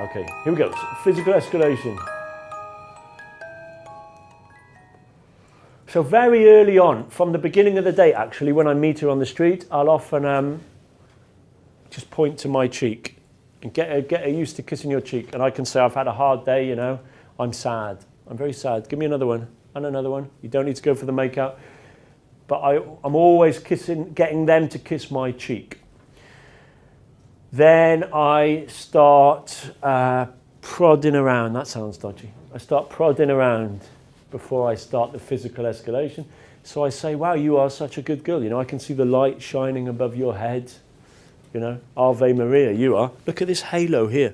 Okay, here we go. Physical escalation. So very early on, from the beginning of the day, actually, when I meet her on the street, I'll often just point to my cheek and get her used to kissing your cheek. And I can say, I've had a hard day, you know, I'm sad. I'm very sad. Give me another one and another one. You don't need to go for the makeout. But I'm always getting them to kiss my cheek. Then I start prodding around. That sounds dodgy. I start prodding around before I start the physical escalation. So I say, wow, you are such a good girl. You know, I can see the light shining above your head. You know, Ave Maria, you are. Look at this halo here.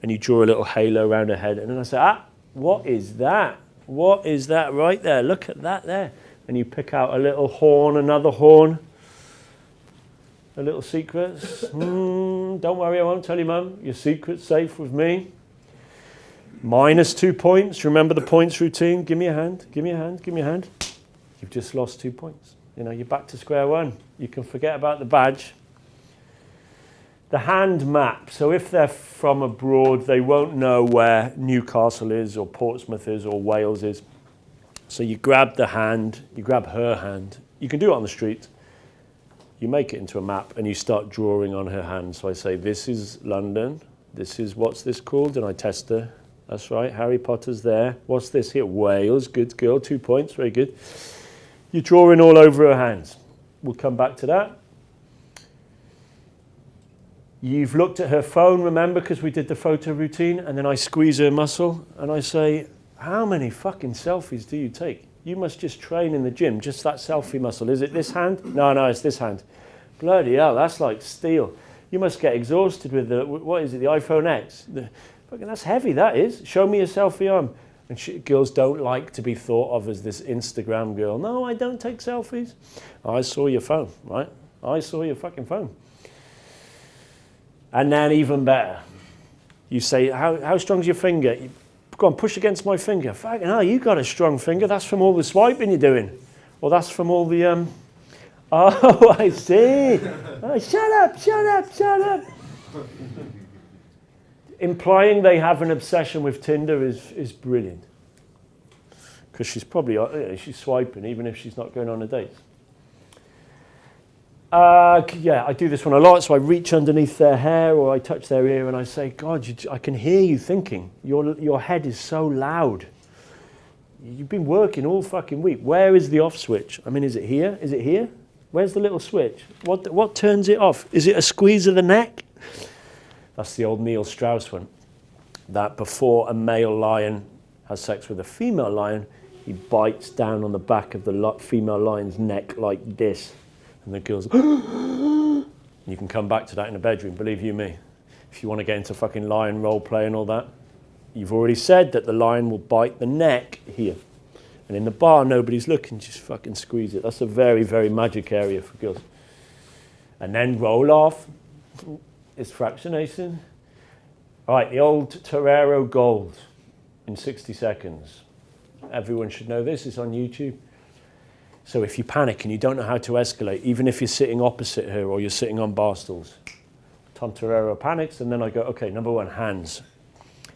And you draw a little halo around her head. And then I say, what is that? What is that right there? Look at that there. And you pick out a little horn, another horn. A little secrets. Don't worry, I won't tell you, Mum. Your secret's safe with me. -2 points. Remember the points routine? Give me a hand, give me a hand, give me a hand. You've just lost 2 points. You know, you're back to square one. You can forget about the badge. The hand map. So if they're from abroad, they won't know where Newcastle is or Portsmouth is or Wales is. So you grab the hand, you grab her hand. You can do it on the street. You make it into a map and you start drawing on her hand. So I say, this is London. This is, what's this called? And I test her. That's right, Harry Potter's there. What's this here? Wales, good girl, 2 points, very good. You're drawing all over her hands. We'll come back to that. You've looked at her phone, remember, because we did the photo routine, and then I squeeze her muscle and I say, how many fucking selfies do you take? You must just train in the gym, just that selfie muscle. Is it this hand? No, it's this hand. Bloody hell, that's like steel. You must get exhausted with the, what is it, the iPhone X? Fucking, that's heavy, that is. Show me a selfie arm. And girls don't like to be thought of as this Instagram girl. No, I don't take selfies. I saw your phone, right? I saw your fucking phone. And then even better, you say, how strong's your finger? Go on, push against my finger. Fucking hell, you got a strong finger. That's from all the swiping you're doing. Or that's from all the, oh, I see. Oh, shut up. Implying they have an obsession with Tinder is brilliant. Because she's probably, she's swiping even if she's not going on a date. Yeah, I do this one a lot, so I reach underneath their hair or I touch their ear and I say, God, I can hear you thinking. Your head is so loud. You've been working all fucking week. Where is the off switch? I mean, is it here? Is it here? Where's the little switch? What turns it off? Is it a squeeze of the neck? That's the old Neil Strauss one. That before a male lion has sex with a female lion, he bites down on the back of the female lion's neck like this. And the girls, you can come back to that in the bedroom, believe you me. If you want to get into fucking lion role play and all that, you've already said that the lion will bite the neck here. And in the bar, nobody's looking, just fucking squeeze it. That's a very, very magic area for girls. And then roll off. It's fractionation. All right, the old Torero Gold in 60 seconds. Everyone should know this, it's on YouTube. So if you panic and you don't know how to escalate, even if you're sitting opposite her or you're sitting on bar stools, Tom Torero panics, and then I go, okay, number one, hands.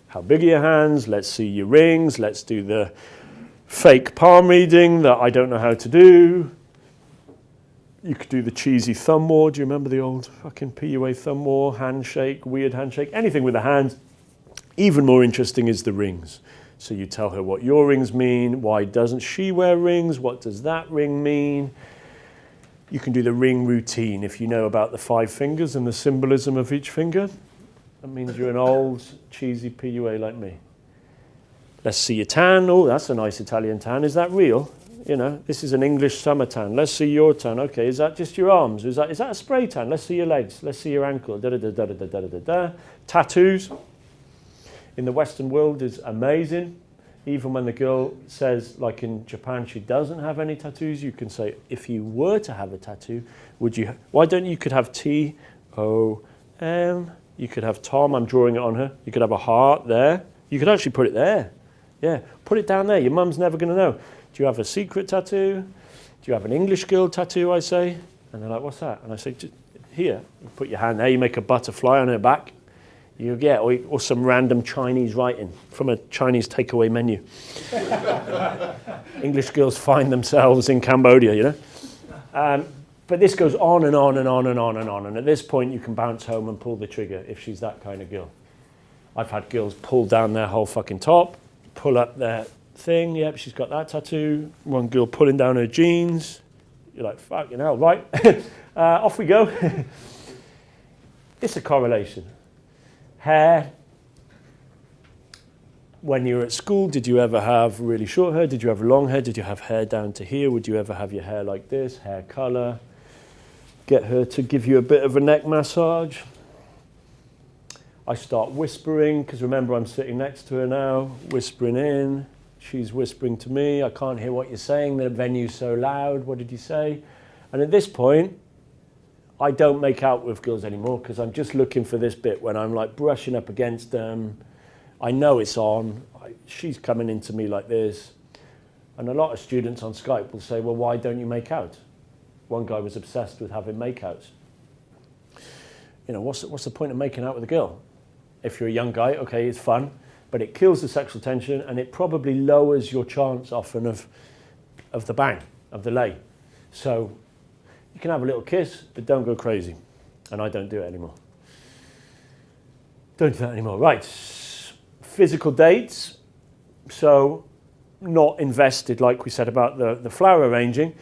How big are your hands? Let's see your rings. Let's do the fake palm reading that I don't know how to do. You could do the cheesy thumb war. Do you remember the old fucking PUA thumb war? Handshake, weird handshake, anything with the hands. Even more interesting is the rings. So you tell her what your rings mean, why doesn't she wear rings, what does that ring mean? You can do the ring routine if you know about the 5 fingers and the symbolism of each finger. That means you're an old, cheesy PUA like me. Let's see your tan. Oh, that's a nice Italian tan. Is that real? You know, this is an English summer tan. Let's see your tan. Okay, is that just your arms? Is that a spray tan? Let's see your legs. Let's see your ankle. Da-da-da-da-da-da-da-da. Tattoos in the Western world is amazing. Even when the girl says, like in Japan, she doesn't have any tattoos, you can say, if you were to have a tattoo, would you? Why don't you could have T-O-M? You could have Tom. I'm drawing it on her. You could have a heart there. You could actually put it there. Yeah, put it down there. Your mum's never going to know. Do you have a secret tattoo? Do you have an English girl tattoo, I say? And they're like, what's that? And I say, here. You put your hand there. You make a butterfly on her back. You get, or some random Chinese writing from a Chinese takeaway menu. English girls find themselves in Cambodia, you know. But this goes on and on and on and on and on. And at this point, you can bounce home and pull the trigger if she's that kind of girl. I've had girls pull down their whole fucking top, pull up their thing. Yep, she's got that tattoo. One girl pulling down her jeans. You're like, fucking hell, right? Off we go. It's a correlation. Hair. When you were at school, did you ever have really short hair? Did you have long hair? Did you have hair down to here? Would you ever have your hair like this? Hair color. Get her to give you a bit of a neck massage. I start whispering, because remember I'm sitting next to her now, whispering in. She's whispering to me. I can't hear what you're saying. The venue's so loud. What did you say? And at this point, I don't make out with girls anymore, because I'm just looking for this bit when I'm like brushing up against them. I know it's on. She's coming into me like this. And a lot of students on Skype will say, well, why don't you make out? One guy was obsessed with having makeouts. You know, what's the point of making out with a girl? If you're a young guy, okay, it's fun, but it kills the sexual tension and it probably lowers your chance often of the bang, of the lay. So you can have a little kiss, but don't go crazy. And I don't do it anymore. Don't do that anymore. Right, physical dates. So not invested, like we said about the flower arranging.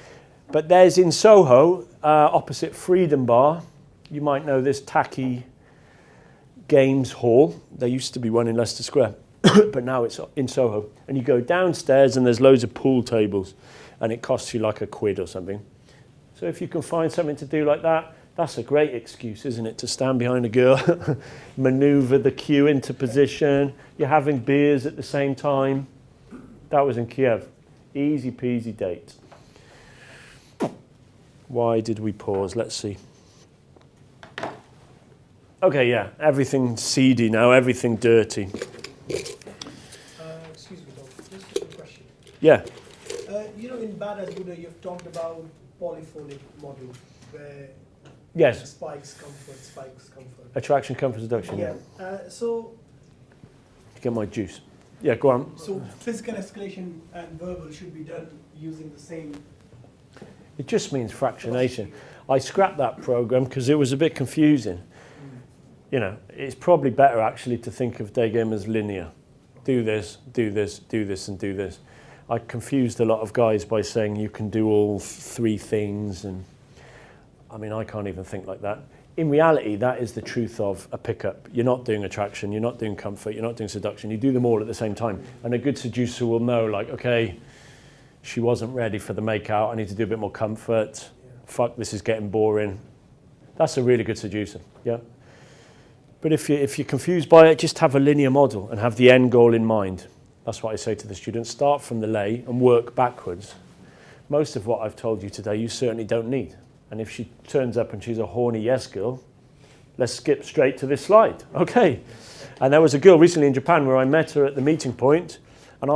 But there's in Soho, opposite Freedom Bar, you might know this tacky games hall. There used to be one in Leicester Square, but now it's in Soho. And you go downstairs and there's loads of pool tables and it costs you like £1 or something. So if you can find something to do like that, that's a great excuse, isn't it? To stand behind a girl, maneuver the cue into position. You're having beers at the same time. That was in Kiev. Easy peasy date. Why did we pause? Let's see. Okay, yeah, everything seedy now, everything dirty. Excuse me, Doctor, just a quick question. Yeah. You know, in Bad as Buddha, you've talked about polyphonic model, where Yes. spikes, comfort. Attraction, comfort, seduction. Yeah. So Get my juice. Yeah, go on. So physical escalation and verbal should be done using the same. It just means fractionation. I scrapped that program because it was a bit confusing. You know, it's probably better actually to think of day game as linear. Do this, do this, do this, and do this. I confused a lot of guys by saying you can do all three things, and I mean, I can't even think like that. In reality, that is the truth of a pickup. You're not doing attraction, you're not doing comfort, you're not doing seduction. You do them all at the same time. And a good seducer will know, like, okay, she wasn't ready for the make-out. I need to do a bit more comfort. Yeah. Fuck, this is getting boring. That's a really good seducer, yeah. But if you're confused by it, just have a linear model and have the end goal in mind. That's what I say to the students. Start from the lay and work backwards. Most of what I've told you today, you certainly don't need. And if she turns up and she's a horny yes girl, let's skip straight to this slide. Okay. And there was a girl recently in Japan where I met her at the meeting point, and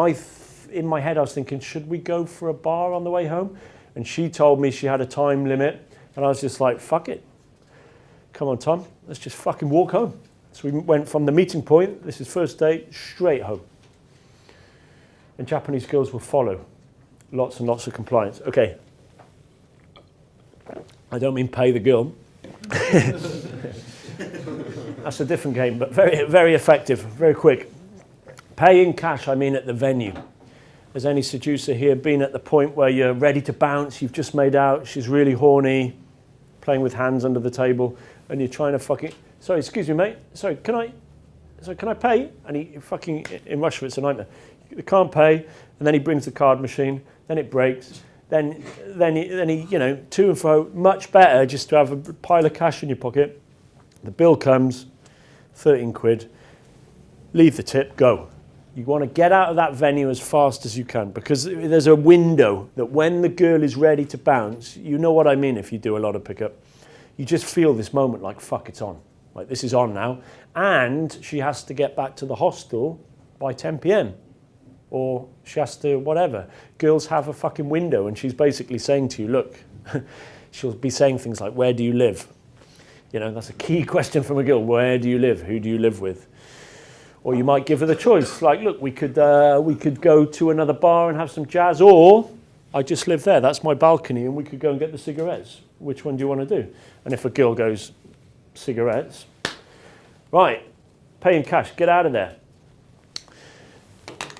in my head I was thinking, should we go for a bar on the way home? And she told me she had a time limit, and I was just like, fuck it. Come on, Tom, let's just fucking walk home. So we went from the meeting point, this is first date, straight home. And Japanese girls will follow. Lots and lots of compliance. Okay. I don't mean pay the girl. That's a different game, but very, very effective, very quick. Pay in cash, I mean at the venue. Has any seducer here been at the point where you're ready to bounce, you've just made out, she's really horny, playing with hands under the table, and you're trying to fucking, sorry, excuse me, mate, sorry, can I pay? And he fucking, in Russia it's a nightmare. He can't pay, and then he brings the card machine, then it breaks, then he, you know, to and fro, much better just to have a pile of cash in your pocket. The bill comes, 13 quid, leave the tip, go. You want to get out of that venue as fast as you can, because there's a window that when the girl is ready to bounce, you know what I mean if you do a lot of pickup, you just feel this moment like, fuck, it's on. Like, this is on now. And she has to get back to the hostel by 10 p.m. Or she has to, whatever. Girls have a fucking window, and she's basically saying to you, look, she'll be saying things like, where do you live? You know, that's a key question from a girl. Where do you live? Who do you live with? Or you might give her the choice. Like, look, we could go to another bar and have some jazz, or I just live there. That's my balcony, and we could go and get the cigarettes. Which one do you want to do? And if a girl goes, cigarettes, right, pay in cash, get out of there.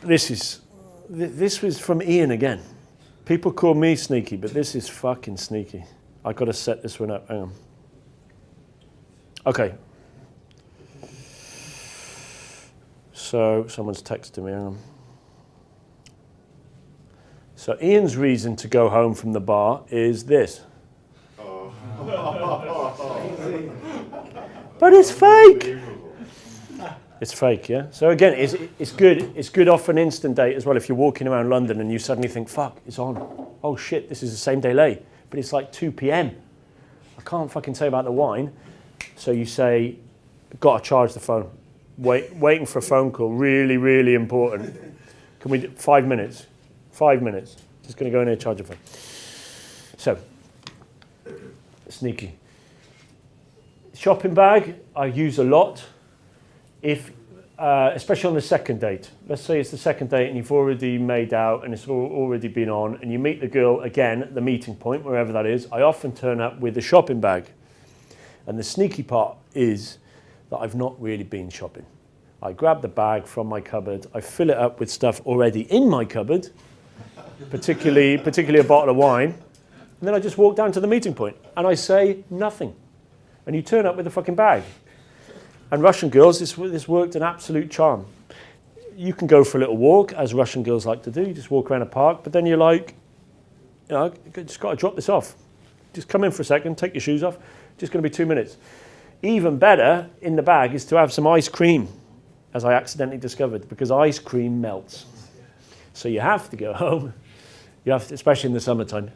This was from Ian again. People call me sneaky, but this is fucking sneaky. I got to set this one up. Hang on. Okay. So someone's texting me. Hang on. So Ian's reason to go home from the bar is this. Oh. But it's fake. It's fake, yeah? So again, it's good. It's good off an instant date as well. If you're walking around London and you suddenly think, fuck, it's on. Oh shit, this is the same day late. But it's like 2 p.m. I can't fucking say about the wine. So you say, got to charge the phone. Waiting for a phone call, really, really important. Can we do 5 minutes? 5 minutes. Just going to go in there and charge the phone. So, sneaky. Shopping bag, I use a lot. If, especially on the second date. Let's say it's the second date and you've already made out and it's already been on, and you meet the girl again at the meeting point, wherever that is. I often turn up with a shopping bag. And the sneaky part is that I've not really been shopping. I grab the bag from my cupboard, I fill it up with stuff already in my cupboard, particularly a bottle of wine, and then I just walk down to the meeting point and I say nothing. And you turn up with a fucking bag. And Russian girls, this worked an absolute charm. You can go for a little walk, as Russian girls like to do. You just walk around a park, but then you're like, you know, just got to drop this off. Just come in for a second, take your shoes off. Just going to be 2 minutes. Even better in the bag is to have some ice cream, as I accidentally discovered, because ice cream melts. So you have to go home. You have to, especially in the summertime.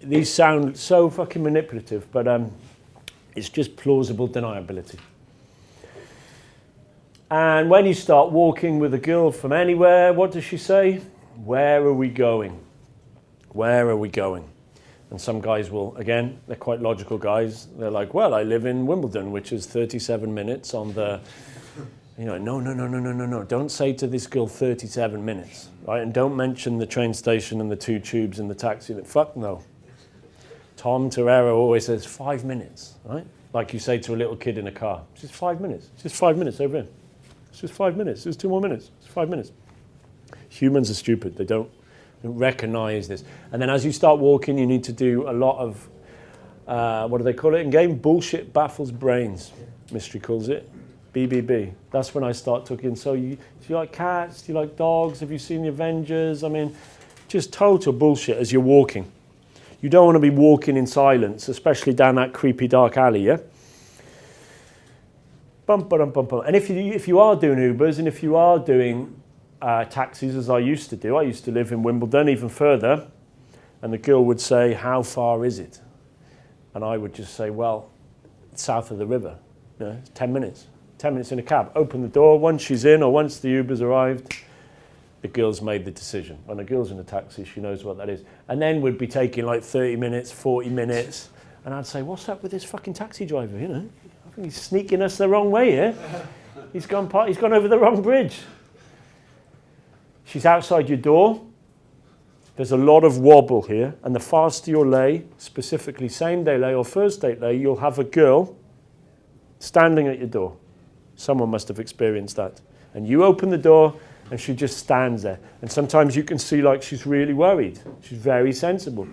These sound so fucking manipulative, but it's just plausible deniability. And when you start walking with a girl from anywhere, what does she say? Where are we going? Where are we going? And some guys will, again, they're quite logical guys. They're like, well, I live in Wimbledon, which is 37 minutes on the, you know, no. Don't say to this girl 37 minutes, right? And don't mention the train station and the 2 tubes and the taxi. Fuck no. Tom Torero always says 5 minutes, right? Like you say to a little kid in a car, it's just 5 minutes. It's just 5 minutes over here. It's just 5 minutes. There's 2 more minutes. It's 5 minutes. Humans are stupid. They don't recognize this. And then as you start walking, you need to do a lot of, what do they call it in game? Bullshit baffles brains, Mystery calls it. BBB. That's when I start talking. So do you like cats? Do you like dogs? Have you seen the Avengers? I mean, just total bullshit as you're walking. You don't want to be walking in silence, especially down that creepy dark alley, yeah? Bum, ba-dum, bum, bum. And if you are doing Ubers and if you are doing taxis, as I used to live in Wimbledon, even further, and the girl would say, how far is it? And I would just say, well, it's south of the river. You know, it's 10 minutes. 10 minutes in a cab. Open the door. Once she's in or once the Uber's arrived, the girl's made the decision. When the girl's in a taxi, she knows what that is. And then we'd be taking like 30 minutes, 40 minutes. And I'd say, what's up with this fucking taxi driver, you know? I think he's sneaking us the wrong way here. He's gone over the wrong bridge. She's outside your door. There's a lot of wobble here. And the faster you're lay, specifically same day lay or first date lay, you'll have a girl standing at your door. Someone must have experienced that. And you open the door and she just stands there. And sometimes you can see like she's really worried. She's very sensible.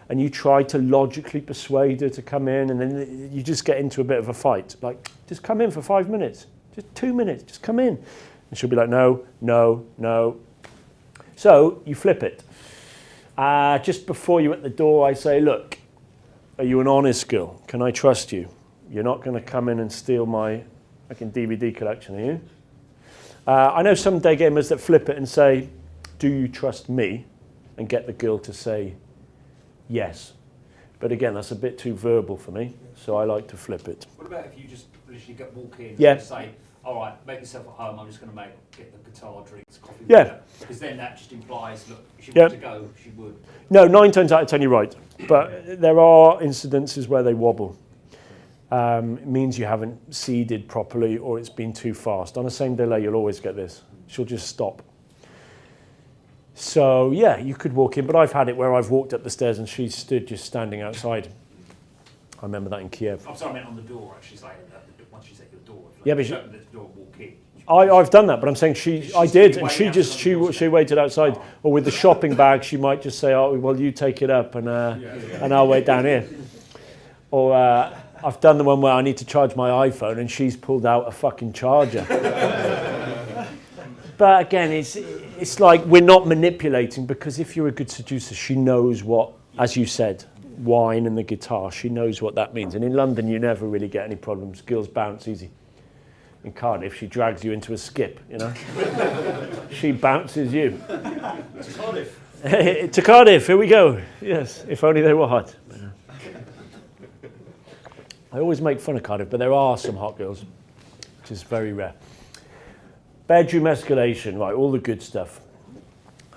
And you try to logically persuade her to come in, and then you just get into a bit of a fight. Like, just come in for 5 minutes. Just 2 minutes. Just come in. And she'll be like, no, no, no. So you flip it. Just before you're at the door, I say, look, are you an honest girl? Can I trust you? You're not going to come in and steal my fucking DVD collection, are you? I know some day gamers that flip it and say, do you trust me? And get the girl to say yes. But again, that's a bit too verbal for me, so I like to flip it. What about if you just literally walk in Yeah. and say, all right, make yourself at home. I'm just going to get the guitar, drinks, coffee. Yeah. Whatever. Because then that just implies, look, if she wants to go, she would. No, 9 times out of 10 you're right. But there are incidences where they wobble. It means you haven't seeded properly or it's been too fast. On the same delay, you'll always get this. She'll just stop. So, yeah, you could walk in, but I've had it where I've walked up the stairs and she's stood just standing outside. I remember that in Kiev. I'm sorry, I meant on the door, actually. It's like, once she's at your door, if Yeah, but you open the door and walk in. I've done that, but I'm saying I did, and waiting she waited outside. Or with the shopping bag, she might just say, "Oh, well, you take it up, and I'll wait down here." Or I've done the one where I need to charge my iPhone, and she's pulled out a fucking charger. But again, it's like we're not manipulating, because if you're a good seducer, she knows what, as you said, wine and the guitar. She knows what that means, and in London, you never really get any problems. Girls bounce easy. In Cardiff, she drags you into a skip, you know. She bounces you. To Cardiff. To Cardiff, here we go. Yes, if only they were hot. I always make fun of Cardiff, but there are some hot girls, which is very rare. Bedroom escalation, right, all the good stuff.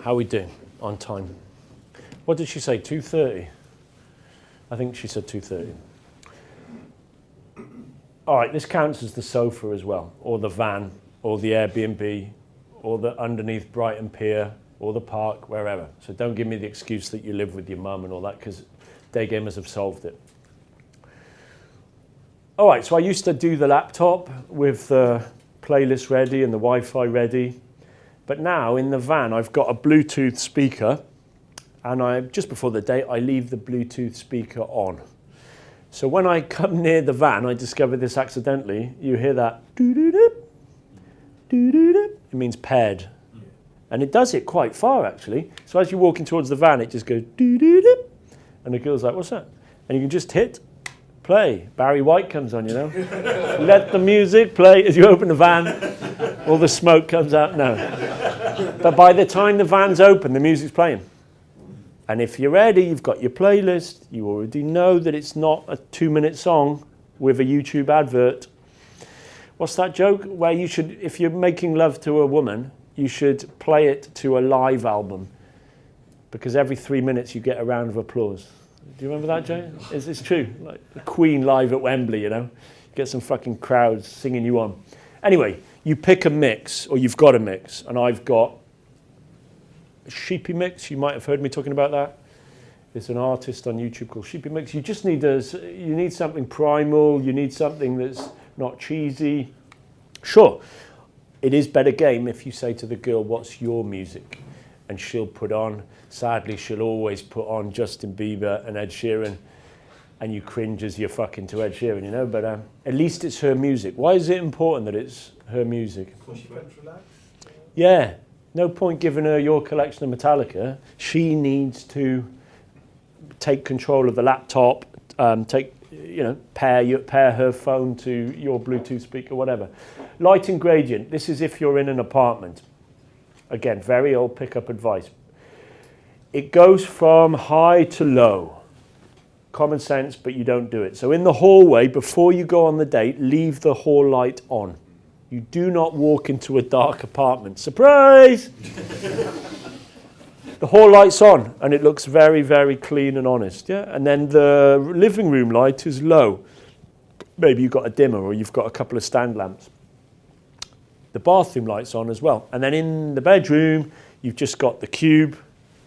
How we doing on time? What did she say, 2:30? I think she said 2:30. All right, this counts as the sofa as well, or the van, or the Airbnb, or the underneath Brighton Pier, or the park, wherever. So don't give me the excuse that you live with your mum and all that, because day gamers have solved it. All right, so I used to do the laptop with the playlist ready and the Wi-Fi ready, but now in the van I've got a Bluetooth speaker, and just before the date I leave the Bluetooth speaker on. So when I come near the van, I discovered this accidentally, you hear that doo-doo-doo, doo-doo-doo. It means paired. And it does it quite far, actually. So as you're walking towards the van, it just goes doo-doo-doo. And the girl's like, what's that? And you can just hit play. Barry White comes on, you know. Let the music play. As you open the van, all the smoke comes out. No. But by the time the van's open, the music's playing. And if you're ready, you've got your playlist, you already know that it's not a 2-minute song with a YouTube advert. What's that joke? Where you should, if you're making love to a woman, you should play it to a live album, because every 3 minutes you get a round of applause. Do you remember that, Jay? It's true. Like the Queen live at Wembley, you know? Get some fucking crowds singing you on. Anyway, you pick a mix, or you've got a mix, and I've got Sheepy Mix. You might have heard me talking about that. There's an artist on YouTube called Sheepy Mix. You just need you need something primal. You need something that's not cheesy. Sure, it is better game if you say to the girl, "What's your music?" and she'll put on. Sadly, she'll always put on Justin Bieber and Ed Sheeran, and you cringe as you're fucking to Ed Sheeran, you know. But at least it's her music. Why is it important that it's her music? Because she won't relax. Yeah. No point giving her your collection of Metallica. She needs to take control of the laptop, pair her phone to your Bluetooth speaker, whatever. Lighting gradient. This is if you're in an apartment. Again, very old pickup advice. It goes from high to low. Common sense, but you don't do it. So in the hallway, before you go on the date, leave the hall light on. You do not walk into a dark apartment. Surprise! The hall light's on, and it looks very, very clean and honest. Yeah, and then the living room light is low. Maybe you've got a dimmer, or you've got a couple of stand lamps. The bathroom light's on as well. And then in the bedroom, you've just got the cube.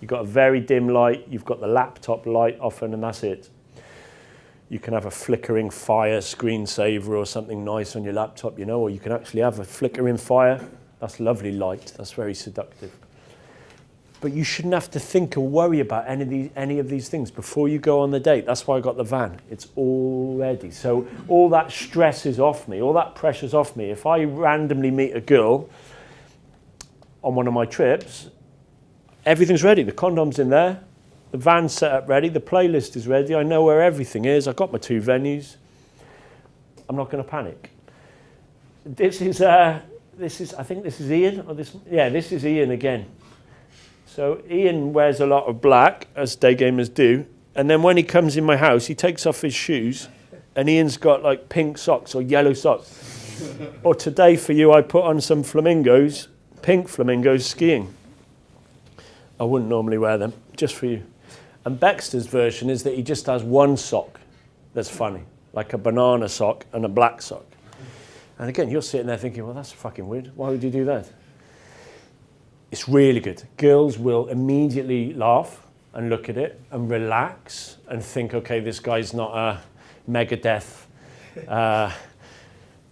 You've got a very dim light. You've got the laptop light often, and that's it. You can have a flickering fire screensaver or something nice on your laptop, you know, or you can actually have a flickering fire. That's lovely light. That's very seductive. But you shouldn't have to think or worry about any of these things before you go on the date. That's why I got the van. It's all ready. So all that stress is off me. All that pressure's off me. If I randomly meet a girl on one of my trips, everything's ready. The condom's in there. The van's set up ready. The playlist is ready. I know where everything is. I've got my 2 venues. I'm not going to panic. This is I think this is Ian. Or this is Ian again. So Ian wears a lot of black, as day gamers do. And then when he comes in my house, he takes off his shoes, and Ian's got like pink socks or yellow socks. Or today for you, I put on some flamingos, pink flamingos skiing. I wouldn't normally wear them, just for you. And Baxter's version is that he just has one sock that's funny, like a banana sock and a black sock. And again, you're sitting there thinking, well, that's fucking weird. Why would you do that? It's really good. Girls will immediately laugh and look at it and relax and think, okay, this guy's not a Megadeth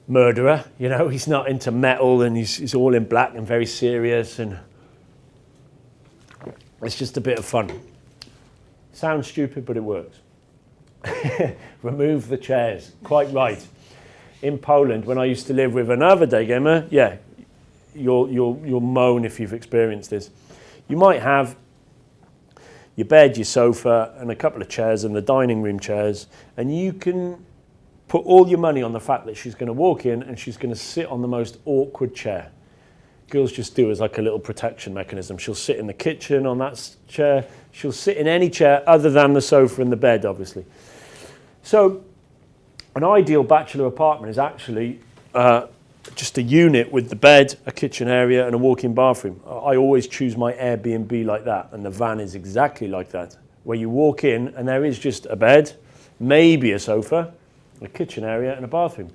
murderer. You know, he's not into metal and he's all in black and very serious, and it's just a bit of fun. Sounds stupid, but it works. Remove the chairs. Quite right. In Poland, when I used to live with another day gamer, yeah, you'll moan if you've experienced this. You might have your bed, your sofa, and a couple of chairs, and the dining room chairs, and you can put all your money on the fact that she's going to walk in and she's going to sit on the most awkward chair. Girls just do as like a little protection mechanism. She'll sit in the kitchen on that chair. She'll sit in any chair other than the sofa and the bed, obviously. So an ideal bachelor apartment is actually just a unit with the bed, a kitchen area, and a walk-in bathroom. I always choose my Airbnb like that, and the van is exactly like that, where you walk in and there is just a bed, maybe a sofa, a kitchen area, and a bathroom.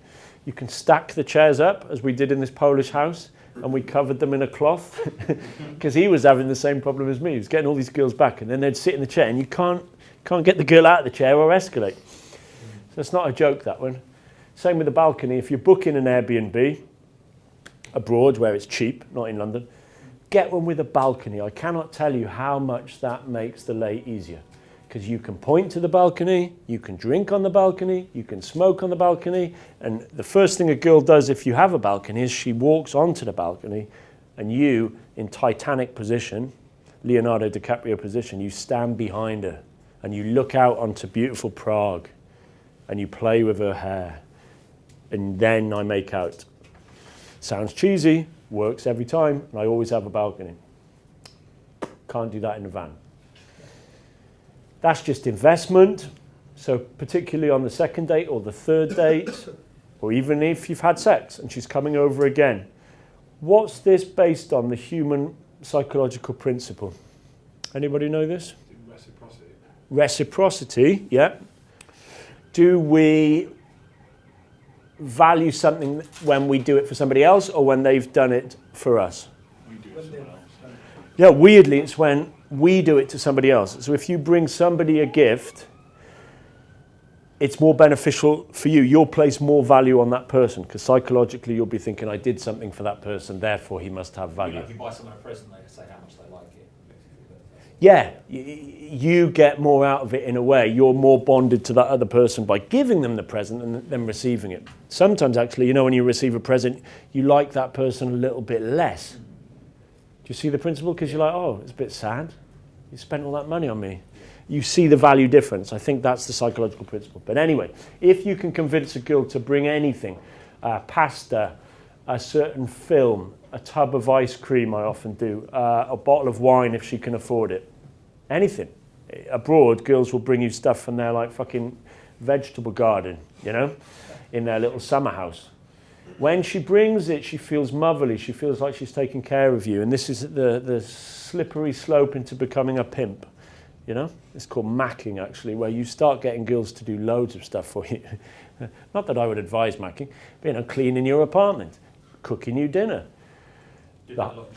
You can stack the chairs up, as we did in this Polish house, and we covered them in a cloth, because he was having the same problem as me. He was getting all these girls back, and then they'd sit in the chair, and you can't get the girl out of the chair or escalate. So it's not a joke, that one. Same with the balcony. If you're booking an Airbnb abroad where it's cheap, not in London, get one with a balcony. I cannot tell you how much that makes the lay easier, because you can point to the balcony, you can drink on the balcony, you can smoke on the balcony, and the first thing a girl does if you have a balcony is she walks onto the balcony, and you, in Titanic position, Leonardo DiCaprio position, you stand behind her and you look out onto beautiful Prague and you play with her hair. And then I make out. Sounds cheesy, works every time, and I always have a balcony. Can't do that in a van. That's just investment. So particularly on the second date or the third date, or even if you've had sex and she's coming over again, what's this based on, the human psychological principle? Anybody know this? Reciprocity. Reciprocity, yeah. Do we value something when we do it for somebody else or when they've done it for us? We do it for someone else. Yeah, weirdly, it's when we do it to somebody else. So if you bring somebody a gift, it's more beneficial for you. You'll place more value on that person, because psychologically you'll be thinking, I did something for that person, therefore he must have value. If you buy someone a present, they say how much they like it. Yeah, you get more out of it in a way. You're more bonded to that other person by giving them the present than them receiving it. Sometimes, actually, you know, when you receive a present, you like that person a little bit less. Do you see the principle? Because you're like, oh, it's a bit sad. You spent all that money on me. You see the value difference. I think that's the psychological principle. But anyway, if you can convince a girl to bring anything, pasta, a certain film, a tub of ice cream, I often do, a bottle of wine if she can afford it, anything. Abroad, girls will bring you stuff from their like fucking vegetable garden, you know, in their little summer house. When she brings it, she feels motherly. She feels like she's taking care of you. And this is the slippery slope into becoming a pimp. You know, it's called macking, actually, where you start getting girls to do loads of stuff for you. Not that I would advise macking, but, you know, cleaning your apartment, cooking you dinner. Do that a lot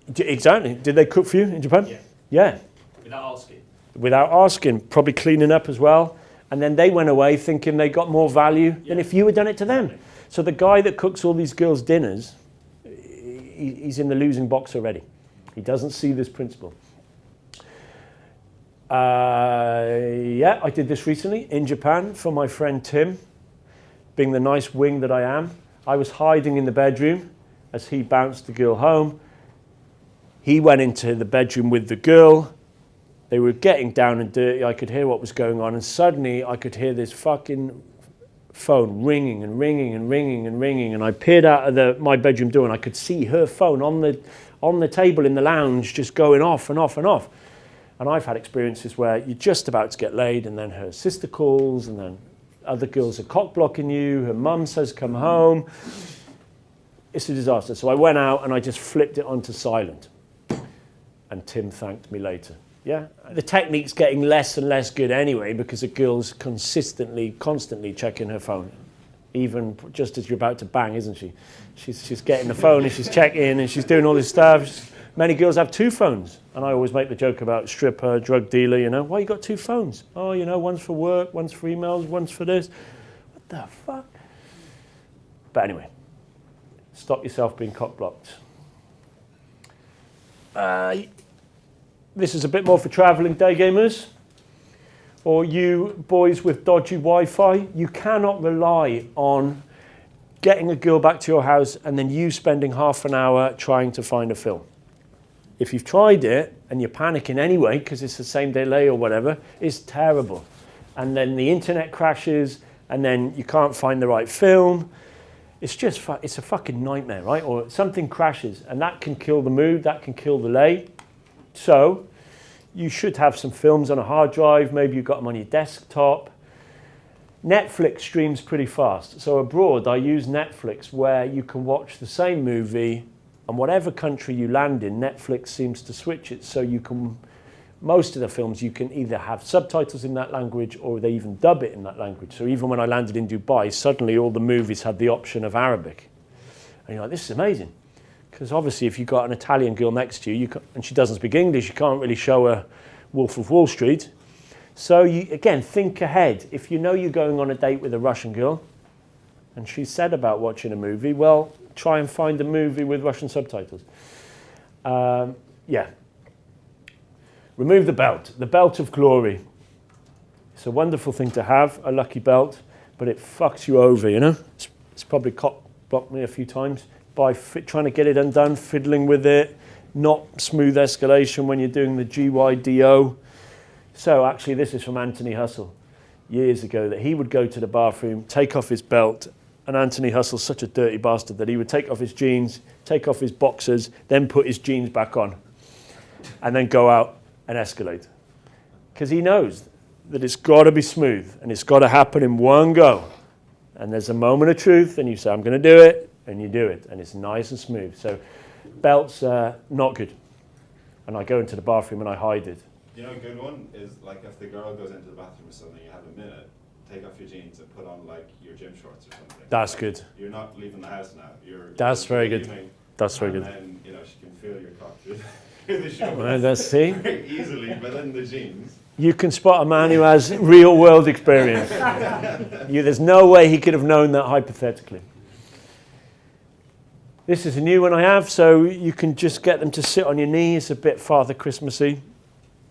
in Japan. Exactly. Did they cook for you in Japan? Yeah. Yeah. Without asking. Without asking, probably cleaning up as well. And then they went away thinking they got more value than if you had done it to them. So the guy that cooks all these girls' dinners, he's in the losing box already. He doesn't see this principle. Yeah, I did this recently in Japan for my friend Tim. Being the nice wing that I am, I was hiding in the bedroom as he bounced the girl home. He went into the bedroom with the girl. They were getting down and dirty. I could hear what was going on, and suddenly I could hear this fucking phone ringing and ringing and ringing and ringing, and I peered out of my bedroom door and I could see her phone on the table in the lounge just going off and off and off. And I've had experiences where you're just about to get laid and then her sister calls and then Other girls are cock blocking you. Her mum says, come home. It's a disaster. So I went out and I just flipped it onto silent. And Tim thanked me later. Yeah, the technique's getting less and less good anyway because a girl's constantly checking her phone. Even just as you're about to bang, isn't she? She's getting the phone and she's checking and she's doing all this stuff. Many girls have 2 phones. And I always make the joke about stripper, drug dealer, you know. Why you got 2 phones? Oh, you know, one's for work, one's for emails, one's for this. What the fuck? But anyway, stop yourself being cock-blocked. This is a bit more for travelling day gamers. Or you boys with dodgy Wi-Fi. You cannot rely on getting a girl back to your house and then you spending half an hour trying to find a film. If you've tried it and you're panicking anyway because it's the same delay or whatever, it's terrible. And then the internet crashes and then you can't find the right film. It's a fucking nightmare, right? Or something crashes and that can kill the mood, that can kill the lay. So you should have some films on a hard drive. Maybe you've got them on your desktop. Netflix streams pretty fast. So abroad, I use Netflix where you can watch the same movie and whatever country you land in, Netflix seems to switch it. So you can, most of the films, you can either have subtitles in that language or they even dub it in that language. So even when I landed in Dubai, suddenly all the movies had the option of Arabic. And you're like, this is amazing. Because obviously if you've got an Italian girl next to you, and she doesn't speak English, you can't really show her Wolf of Wall Street. So you, again, think ahead. If you know you're going on a date with a Russian girl, and she said about watching a movie, well, try and find a movie with Russian subtitles. Yeah. Remove the belt of glory. It's a wonderful thing to have, a lucky belt, but it fucks you over, you know? It's probably blocked me a few times by trying to get it undone, fiddling with it, not smooth escalation when you're doing the GYDO. So actually this is from Anthony Hustle years ago, that he would go to the bathroom, take off his belt, and Anthony Hustle's such a dirty bastard that he would take off his jeans, take off his boxers, then put his jeans back on, and then go out and escalate. Because he knows that it's got to be smooth, and it's got to happen in one go. And there's a moment of truth, and you say, I'm going to do it, and you do it, and it's nice and smooth. So belts are not good. And I go into the bathroom and I hide it. You know, a good one is like if the girl goes into the bathroom or something, you have a minute, take off your jeans and put on like your gym shorts or something. That's like, good. You're not leaving the house now. That's very good. That's very good. And then, you know, she can feel your cock through the shorts. Well, let's see. Very easily, but then the jeans. You can spot a man who has real world experience. There's no way he could have known that hypothetically. This is a new one I have, so you can just get them to sit on your knee. It's a bit Father Christmassy.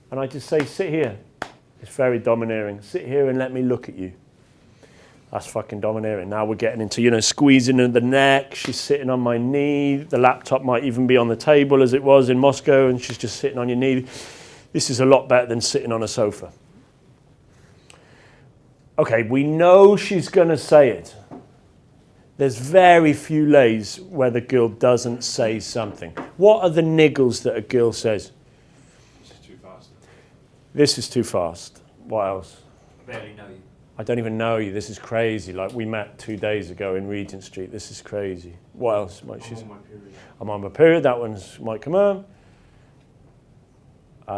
And I just say, sit here. It's very domineering. Sit here and let me look at you. That's fucking domineering. Now we're getting into, you know, squeezing in the neck. She's sitting on my knee. The laptop might even be on the table as it was in Moscow, and she's just sitting on your knee. This is a lot better than sitting on a sofa. Okay, we know she's going to say it. There's very few lays where the girl doesn't say something. What are the niggles that a girl says? This is too fast. This is too fast. What else? I barely know you. I don't even know you. This is crazy. Like we met 2 days ago in Regent Street. This is crazy. What else might she say? I'm on my period. I'm on my period. That one's might come on.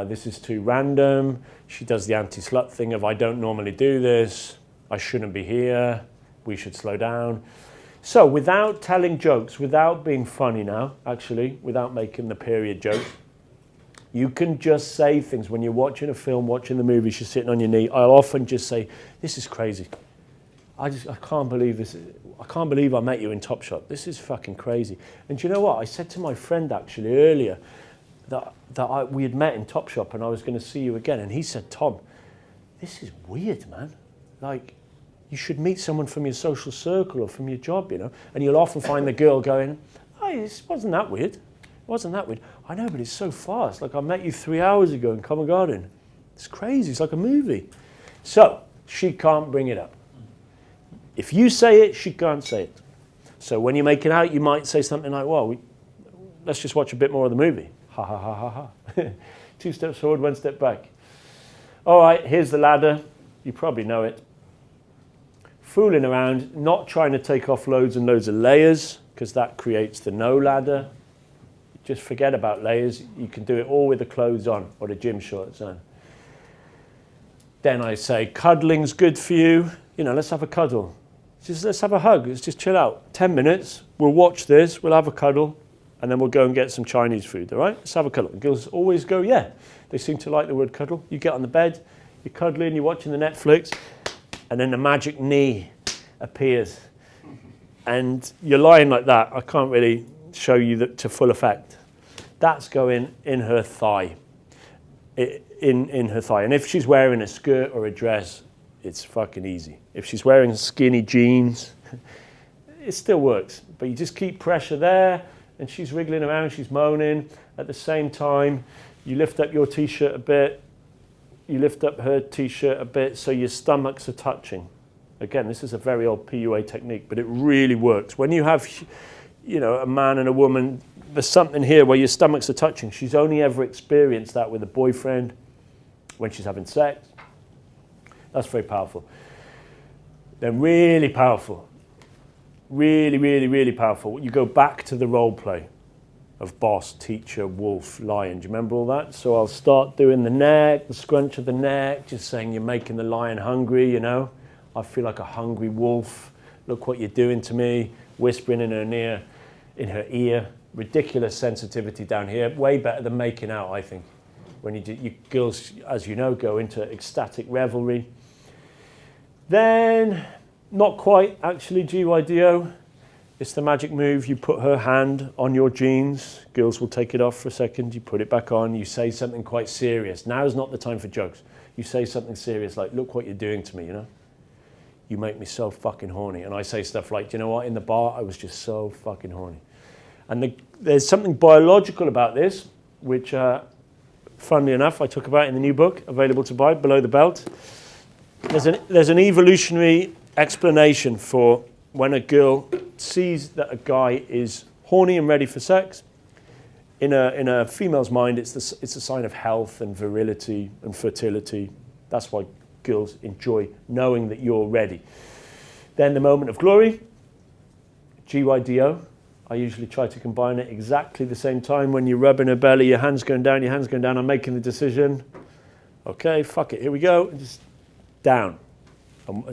This is too random. She does the anti-slut thing of I don't normally do this. I shouldn't be here. We should slow down. So without telling jokes, without being funny now, actually, without making the period joke, you can just say things when you're watching a film, watching the movie, she's sitting on your knee. I'll often just say, this is crazy. I can't believe this. I can't believe I met you in Topshop. This is fucking crazy. And do you know what? I said to my friend actually earlier that we had met in Topshop and I was going to see you again. And he said, Tom, this is weird, man. Like, you should meet someone from your social circle or from your job, you know. And you'll often find the girl going, oh, it wasn't that weird. It wasn't that weird. I know, but it's so fast. Like, I met you 3 hours ago in Covent Garden. It's crazy. It's like a movie. So she can't bring it up. If you say it, she can't say it. So when you make it out, you might say something like, well, let's just watch a bit more of the movie. Ha, ha, ha, ha, ha. 2 steps forward, 1 step back. All right, here's the ladder. You probably know it. fooling around, not trying to take off loads and loads of layers, because that creates the no ladder. Just forget about layers. You can do it all with the clothes on or the gym shorts on. Then I say, cuddling's good for you. You know, let's have a cuddle. Let's have a hug. Let's just chill out. 10 minutes. We'll watch this. We'll have a cuddle. And then we'll go and get some Chinese food, all right? Let's have a cuddle. And girls always go, yeah. They seem to like the word cuddle. You get on the bed, you're cuddling, you're watching the Netflix, and then the magic knee appears. And you're lying like that. I can't really show you that to full effect. That's going in her thigh. In her thigh. And if she's wearing a skirt or a dress, it's fucking easy. If she's wearing skinny jeans, it still works. But you just keep pressure there, and she's wriggling around, she's moaning. At the same time, you lift up your t-shirt a bit, you lift up her t-shirt a bit, so your stomachs are touching. Again, this is a very old PUA technique, but it really works. When you have, you know, a man and a woman, there's something here where your stomachs are touching. She's only ever experienced that with a boyfriend when she's having sex. That's very powerful. They're really powerful. Really, really, really powerful. You go back to the role play of boss, teacher, wolf, lion. Do you remember all that? So I'll start doing the neck, the scrunch of the neck, just saying you're making the lion hungry, you know. I feel like a hungry wolf. Look what you're doing to me. Whispering in her ear. Ridiculous sensitivity down here. Way better than making out, I think. When you girls, as you know, go into ecstatic revelry. Then, not quite actually GYDO. It's the magic move. You put her hand on your jeans. Girls will take it off for a second. You put it back on. You say something quite serious. Now's not the time for jokes. You say something serious like, look what you're doing to me, you know? You make me so fucking horny. And I say stuff like, do you know what? In the bar, I was just so fucking horny. And there's something biological about this, which, funnily enough, I talk about in the new book, available to buy, Below the Belt. There's an evolutionary explanation for when a girl sees that a guy is horny and ready for sex. In a female's mind, it's a sign of health and virility and fertility. That's why girls enjoy knowing that you're ready. Then the moment of glory, GYDO. I usually try to combine it exactly the same time. When you're rubbing her belly, your hand's going down, I'm making the decision. Okay, fuck it, here we go. Just down.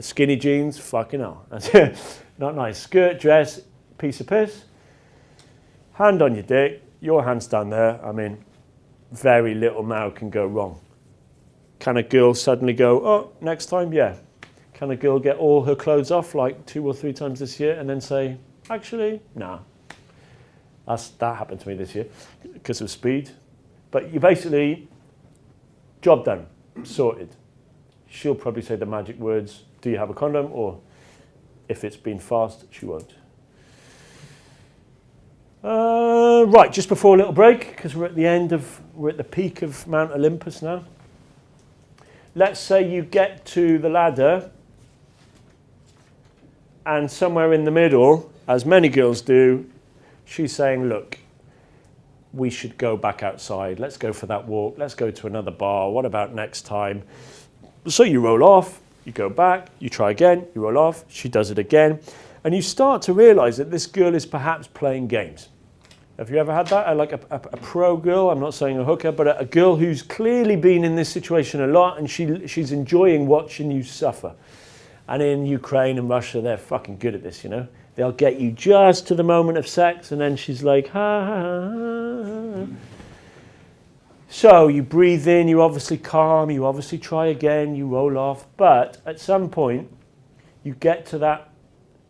Skinny jeans, fucking hell. Not nice. Skirt, dress, piece of piss. Hand on your dick, your hand's down there. I mean, very little now can go wrong. Can a girl suddenly go, oh, next time? Yeah. Can a girl get all her clothes off like 2 or 3 times this year and then say, actually, nah. That happened to me this year because of speed. But you basically, job done, sorted. She'll probably say the magic words, do you have a condom? Or if it's been fast, she won't. Right, just before a little break, because we're at the peak of Mount Olympus now. Let's say you get to the ladder and somewhere in the middle, as many girls do, she's saying, look, we should go back outside. Let's go for that walk. Let's go to another bar. What about next time? So you roll off, you go back, you try again, you roll off, she does it again. And you start to realize that this girl is perhaps playing games. Have you ever had that? Like a pro girl, I'm not saying a hooker, but a girl who's clearly been in this situation a lot and she's enjoying watching you suffer. And in Ukraine and Russia, they're fucking good at this, you know? They'll get you just to the moment of sex and then she's like, ha, ha, ha. So you breathe in, you obviously calm, you obviously try again, you roll off. But at some point, you get to that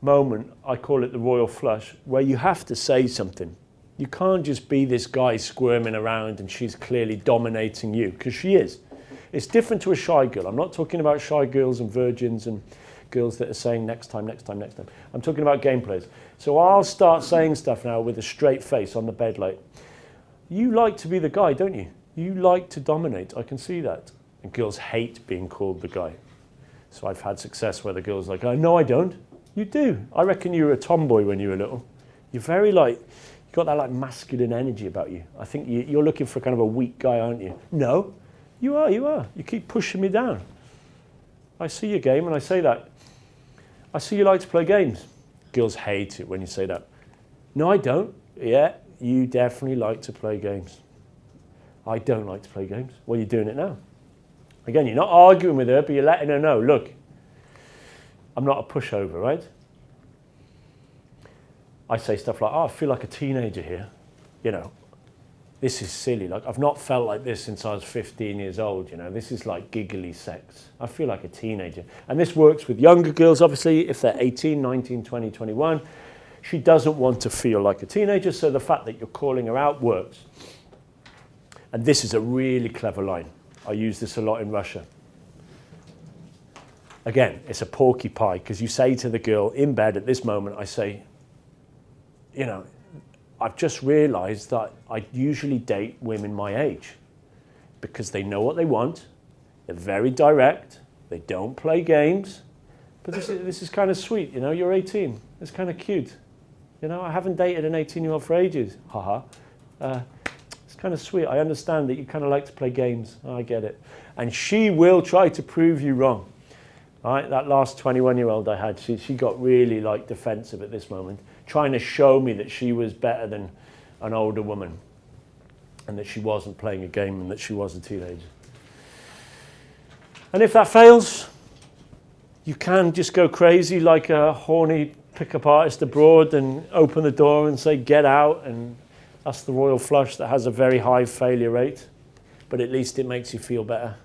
moment, I call it the royal flush, where you have to say something. You can't just be this guy squirming around and she's clearly dominating you, because she is. It's different to a shy girl. I'm not talking about shy girls and virgins and girls that are saying next time, next time, next time. I'm talking about game players. So I'll start saying stuff now with a straight face on the bed like, you like to be the guy, don't you? You like to dominate, I can see that. And girls hate being called the guy. So I've had success where the girl's like, oh, no, I don't. You do. I reckon you were a tomboy when you were little. You're very like, you've got that like masculine energy about you. I think you're looking for kind of a weak guy, aren't you? No, you are. You keep pushing me down. I see your game and I say that. I see you like to play games. Girls hate it when you say that. No, I don't. Yeah, you definitely like to play games. I don't like to play games. Well, you're doing it now. Again, you're not arguing with her, but you're letting her know, look, I'm not a pushover, right? I say stuff like, oh, I feel like a teenager here. You know, this is silly. Like, I've not felt like this since I was 15 years old, you know. This is like giggly sex. I feel like a teenager. And this works with younger girls, obviously, if they're 18, 19, 20, 21. She doesn't want to feel like a teenager, so the fact that you're calling her out works. And this is a really clever line. I use this a lot in Russia. Again, it's a porcupine, because you say to the girl in bed at this moment, I say, you know, I've just realized that I usually date women my age because they know what they want, they're very direct, they don't play games, but this is kind of sweet, you know, you're 18, it's kind of cute. You know, I haven't dated an 18-year-old for ages, haha. It's kind of sweet. I understand that you kind of like to play games. I get it. And she will try to prove you wrong. All right, that last 21-year-old I had, she got really like defensive at this moment, trying to show me that she was better than an older woman and that she wasn't playing a game and that she was a teenager. And if that fails, you can just go crazy like a horny pickup artist abroad and open the door and say, get out, and that's the royal flush that has a very high failure rate, but at least it makes you feel better.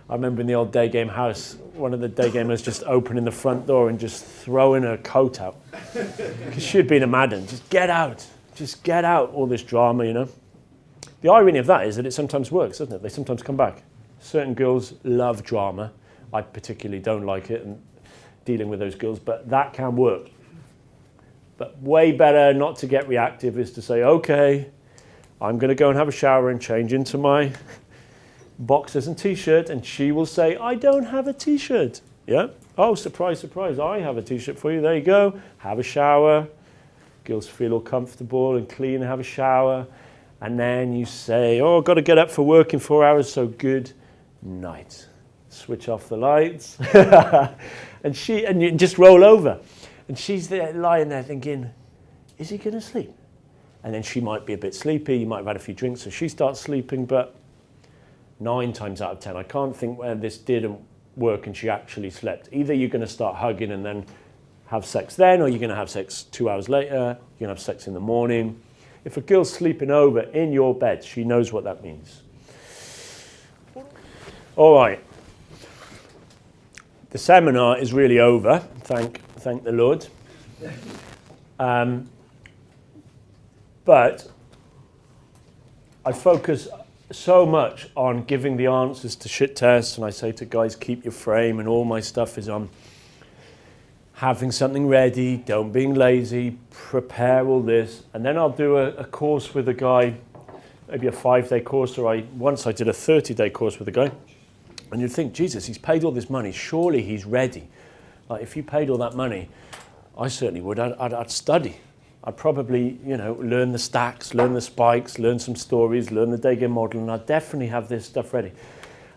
I remember in the old day game house, one of the day gamers just opening the front door and just throwing her coat out. Because she'd been a madden. Just get out, all this drama, you know. The irony of that is that it sometimes works, doesn't it? They sometimes come back. Certain girls love drama. I particularly don't like it and dealing with those girls, but that can work. But way better not to get reactive is to say, okay, I'm going to go and have a shower and change into my boxers and t-shirt, and she will say, I don't have a t-shirt. Yeah? Oh, surprise, surprise, I have a t-shirt for you. There you go. Have a shower. Girls feel all comfortable and clean, have a shower. And then you say, oh, I've got to get up for work in 4 hours, so good night. Switch off the lights. and you just roll over. And she's there lying there thinking, is he going to sleep? And then she might be a bit sleepy, you might have had a few drinks, so she starts sleeping, but 9 times out of 10, I can't think where this didn't work and she actually slept. Either you're going to start hugging and then have sex then, or you're going to have sex 2 hours later, you're going to have sex in the morning. If a girl's sleeping over in your bed, she knows what that means. All right. The seminar is really over, thank the Lord. But I focus so much on giving the answers to shit tests, and I say to guys, keep your frame, and all my stuff is on having something ready, don't being lazy, prepare all this. And then I'll do a course with a guy, maybe a 5-day course, or once I did a 30-day course with a guy. And you'd think, Jesus, he's paid all this money, surely he's ready. Like, if you paid all that money, I certainly would. I'd study. I'd probably, learn the stacks, learn the spikes, learn some stories, learn the day game model, and I'd definitely have this stuff ready.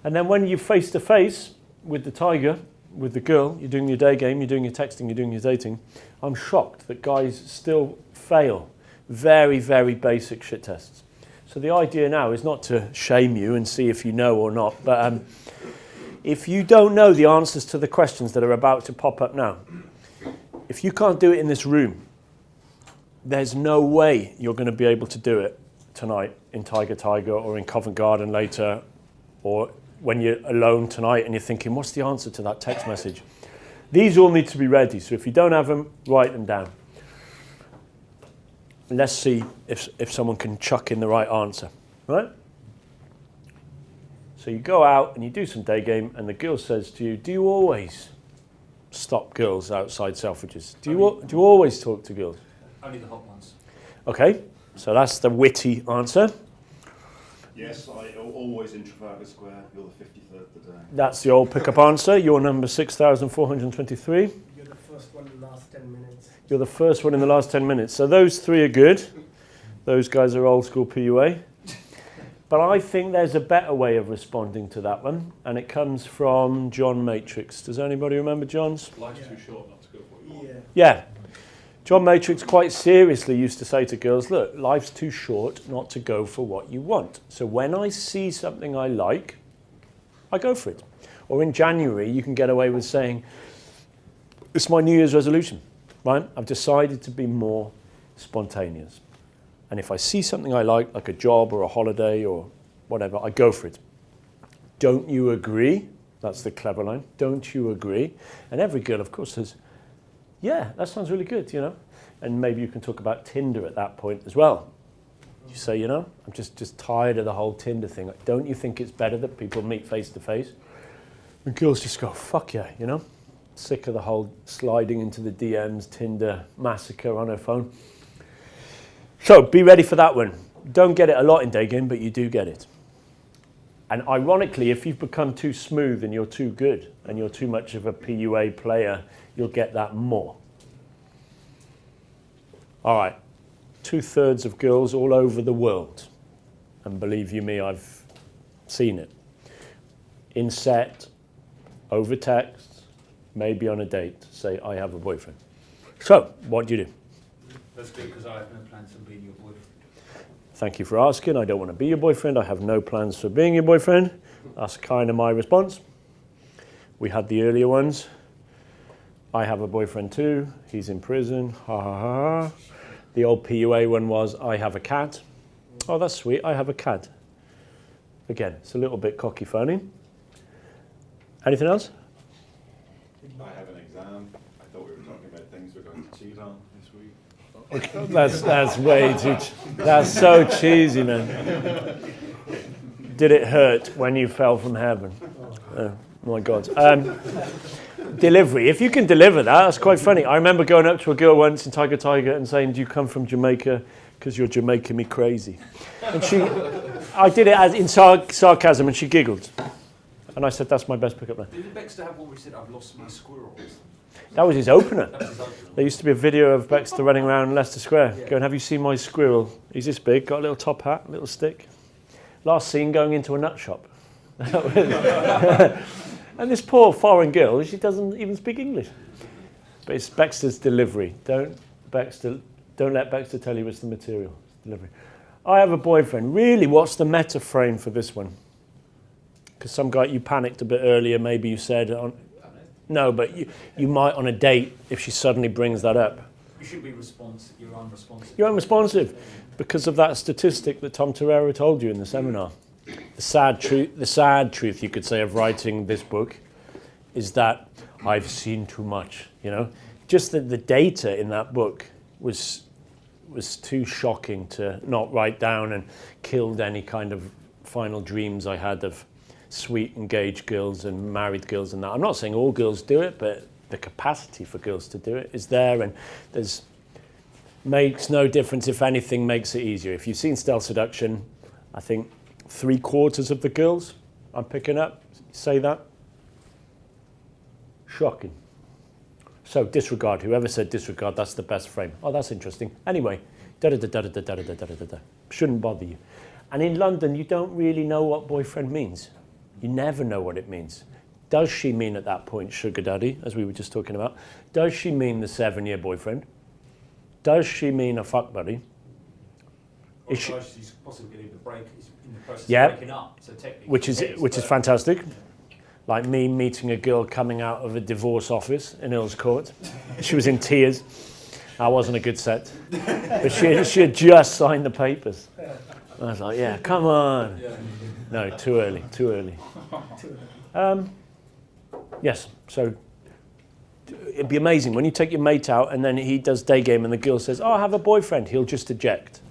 And then when you're face to face with the tiger, with the girl, you're doing your day game, you're doing your texting, you're doing your dating, I'm shocked that guys still fail very, very basic shit tests. So the idea now is not to shame you and see if you know or not, but if you don't know the answers to the questions that are about to pop up now, if you can't do it in this room, there's no way you're going to be able to do it tonight in Tiger or in Covent Garden later, or when you're alone tonight and you're thinking, what's the answer to that text message? These all need to be ready. So if you don't have them, write them down. Let's see if someone can chuck in the right answer, right? So you go out and you do some day game, and the girl says to you, do you always stop girls outside Selfridges? Do you always talk to girls? Only the hot ones. Okay, so that's the witty answer. Yes, I always in Trafalgar Square. You're the 53rd today. That's the old pickup answer. You're number 6,423. You're the first one in the last 10 minutes. You're the first one in the last 10 minutes. So those three are good. Those guys are old school PUA. But I think there's a better way of responding to that one, and it comes from John Matrix. Does anybody remember John's? Life's Yeah. too short not to go for what you want. Yeah. Yeah. John Matrix quite seriously used to say to girls, look, life's too short not to go for what you want. So when I see something I like, I go for it. Or in January, you can get away with saying, it's my New Year's resolution, right? I've decided to be more spontaneous. And if I see something I like a job or a holiday or whatever, I go for it. Don't you agree? That's the clever line. Don't you agree? And every girl, of course, says, yeah, that sounds really good, you know. And maybe you can talk about Tinder at that point as well. You say, you know, I'm just tired of the whole Tinder thing. Like, don't you think it's better that people meet face to face? And girls just go, fuck yeah, you know. Sick of the whole sliding into the DMs, Tinder massacre on her phone. So be ready for that one. Don't get it a lot in day game, but you do get it. And ironically, if you've become too smooth and you're too good and you're too much of a PUA player, you'll get that more. All right, 2/3 of girls all over the world, and believe you me, I've seen it, in set, over text, maybe on a date, say, I have a boyfriend. So, what do you do? That's good because I have no plans on being your boyfriend. Thank you for asking. I don't want to be your boyfriend. I have no plans for being your boyfriend. That's kind of my response. We had the earlier ones. I have a boyfriend too. He's in prison. Ha ha ha. The old PUA one was, I have a cat. Oh, that's sweet. I have a cat. Again, it's a little bit cocky phony. Anything else? I have an exam. I thought we were talking about things we're going to cheat on this week. That's way too. That's so cheesy, man. Did it hurt when you fell from heaven? Oh my God. Delivery. If you can deliver that, that's quite funny. I remember going up to a girl once in Tiger Tiger and saying, "Do you come from Jamaica? Because you're Jamaican me crazy." And I did it as in sarcasm, and she giggled. And I said, "That's my best pickup line." Did Baxter have one where he said, I've lost my squirrels? That was his opener. That was his opener. There used to be a video of Baxter running around Leicester Square going, have you seen my squirrel? He's this big, got a little top hat, little stick. Last scene going into a nut shop. And this poor foreign girl, she doesn't even speak English. But it's Baxter's delivery. Don't let Baxter tell you it's the material. It's delivery. I have a boyfriend. Really, what's the meta frame for this one? Because some guy, you panicked a bit earlier, maybe you said, no, but you might on a date if she suddenly brings that up. You should be responsive. You're unresponsive. You're unresponsive because of that statistic that Tom Torero told you in the seminar. The sad truth, you could say, of writing this book is that I've seen too much, you know. Just the data in that book was too shocking to not write down and killed any kind of final dreams I had of sweet engaged girls and married girls and that. I'm not saying all girls do it, but the capacity for girls to do it is there, and makes no difference. If anything, makes it easier. If you've seen Stealth Seduction, I think 3/4 of the girls I'm picking up say that. Shocking. So disregard. Whoever said disregard, that's the best frame. Oh, that's interesting. Anyway, shouldn't bother you. And in London, you don't really know what boyfriend means. You never know what it means. Does she mean at that point sugar daddy, as we were just talking about? Does she mean the 7-year boyfriend? Does she mean a fuck buddy? Or Is she- she's possibly getting the break. It's in the process Yeah. of breaking up. So technically, which is fantastic. Like me meeting a girl coming out of a divorce office in Earl's Court. She was in tears. That wasn't a good set. But she had just signed the papers. I was like, yeah, come on. No, too early. Yes, so it'd be amazing when you take your mate out and then he does day game and the girl says, oh, I have a boyfriend. He'll just eject.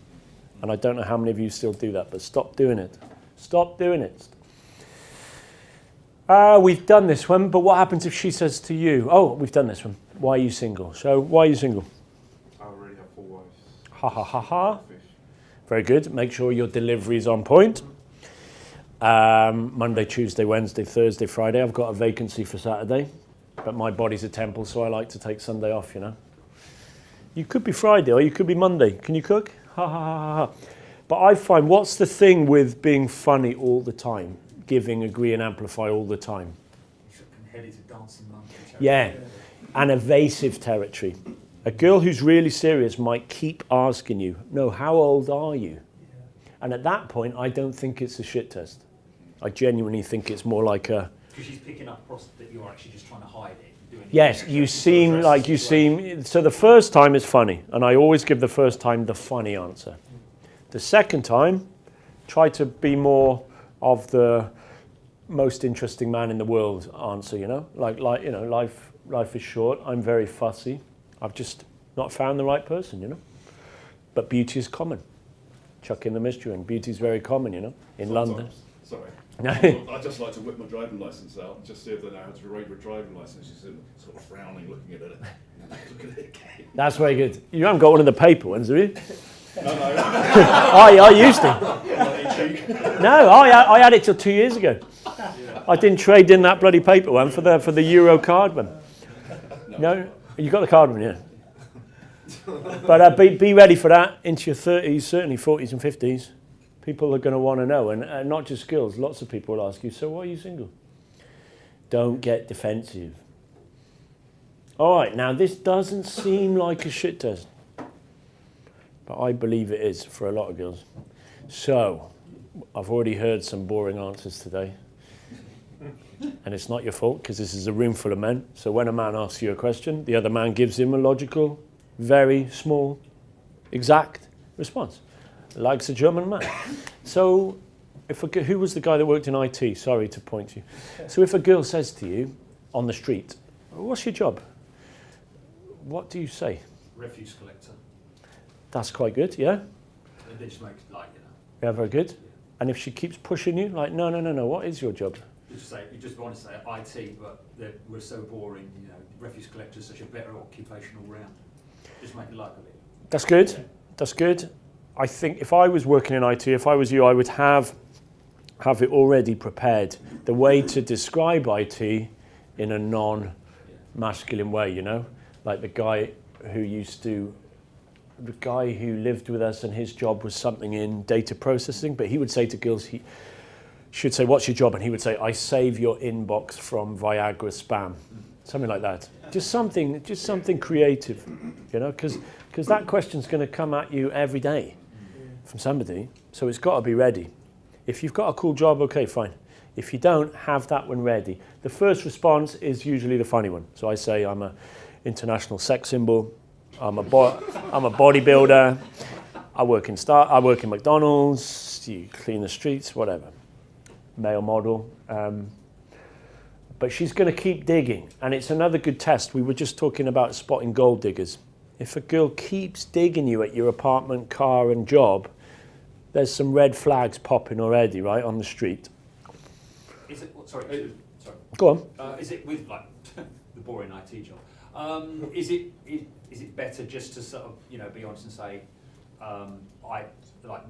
And I don't know how many of you still do that, but stop doing it. Stop doing it. We've done this one, but what happens if she says to you, oh, we've done this one. Why are you single? So why are you single? I already have 4 wives. Ha ha ha ha. Fish. Very good. Make sure your delivery is on point. Monday, Tuesday, Wednesday, Thursday, Friday. I've got a vacancy for Saturday, but my body's a temple, so I like to take Sunday off, you know. You could be Friday or you could be Monday. Can you cook? Ha ha ha ha. But I find, what's the thing with being funny all the time? Giving, agree and amplify all the time. You can head into dancing monkey. Yeah, and evasive territory. A girl who's really serious might keep asking you, no, how old are you? And at that point, I don't think it's a shit test. I genuinely think it's more like a... Because she's picking up across that you're actually just trying to hide it. Yes, you seem like you seem... So the first time is funny, and I always give the first time the funny answer. The second time, try to be more of the most interesting man in the world answer, you know? Like you know, life is short, I'm very fussy. I've just not found the right person, you know? But beauty is common. Chuck in the mystery ring. Beauty is very common, you know, in London. Sorry. No. I'd just like to whip my driving licence out and just see if they know how to read my driving licence. She's sort of frowning, looking at it. Looking at it again. That's very good. You haven't got one of the paper ones, have you? No. I used to. No, I had it till 2 years ago. I didn't trade in that bloody paper one for the Euro card one. No, you got the card one, yeah. But be ready for that into your 30s, certainly 40s and 50s. People are going to want to know, and not just girls. Lots of people will ask you, so why are you single? Don't get defensive. All right, now this doesn't seem like a shit test, but I believe it is for a lot of girls. So, I've already heard some boring answers today. And it's not your fault, because this is a room full of men. So when a man asks you a question, the other man gives him a logical, very small, exact response. Likes a German man. So, who was the guy that worked in IT? Sorry to point you. So if a girl says to you on the street, what's your job? What do you say? Refuse collector. That's quite good, yeah? And they just make it like, you know. Yeah, very good. And if she keeps pushing you, like, no, what is your job? You just want to say IT, but we're so boring, you know, refuse collector is such a better occupational round. Just make it like a bit. That's good. That's good. I think if I was working in IT, if I was you, I would have it already prepared. The way to describe IT in a non-masculine way, you know? Like the guy who lived with us and his job was something in data processing, but he would say to girls, he should say, what's your job? And he would say, I save your inbox from Viagra spam. Something like that. Just something creative, you know, because that question's going to come at you every day from somebody, so it's got to be ready. If you've got a cool job, okay, fine. If you don't, have that one ready. The first response is usually the funny one. So I say, I'm an international sex symbol, I'm a bodybuilder, I work in McDonald's, you clean the streets, whatever. Male model. But she's going to keep digging, and it's another good test. We were just talking about spotting gold diggers. If a girl keeps digging you at your apartment, car and job, there's some red flags popping already, right, on the street. Is it, sorry. Go on. Is it with, like, the boring IT job, is it better just to sort of, you know, be honest and say,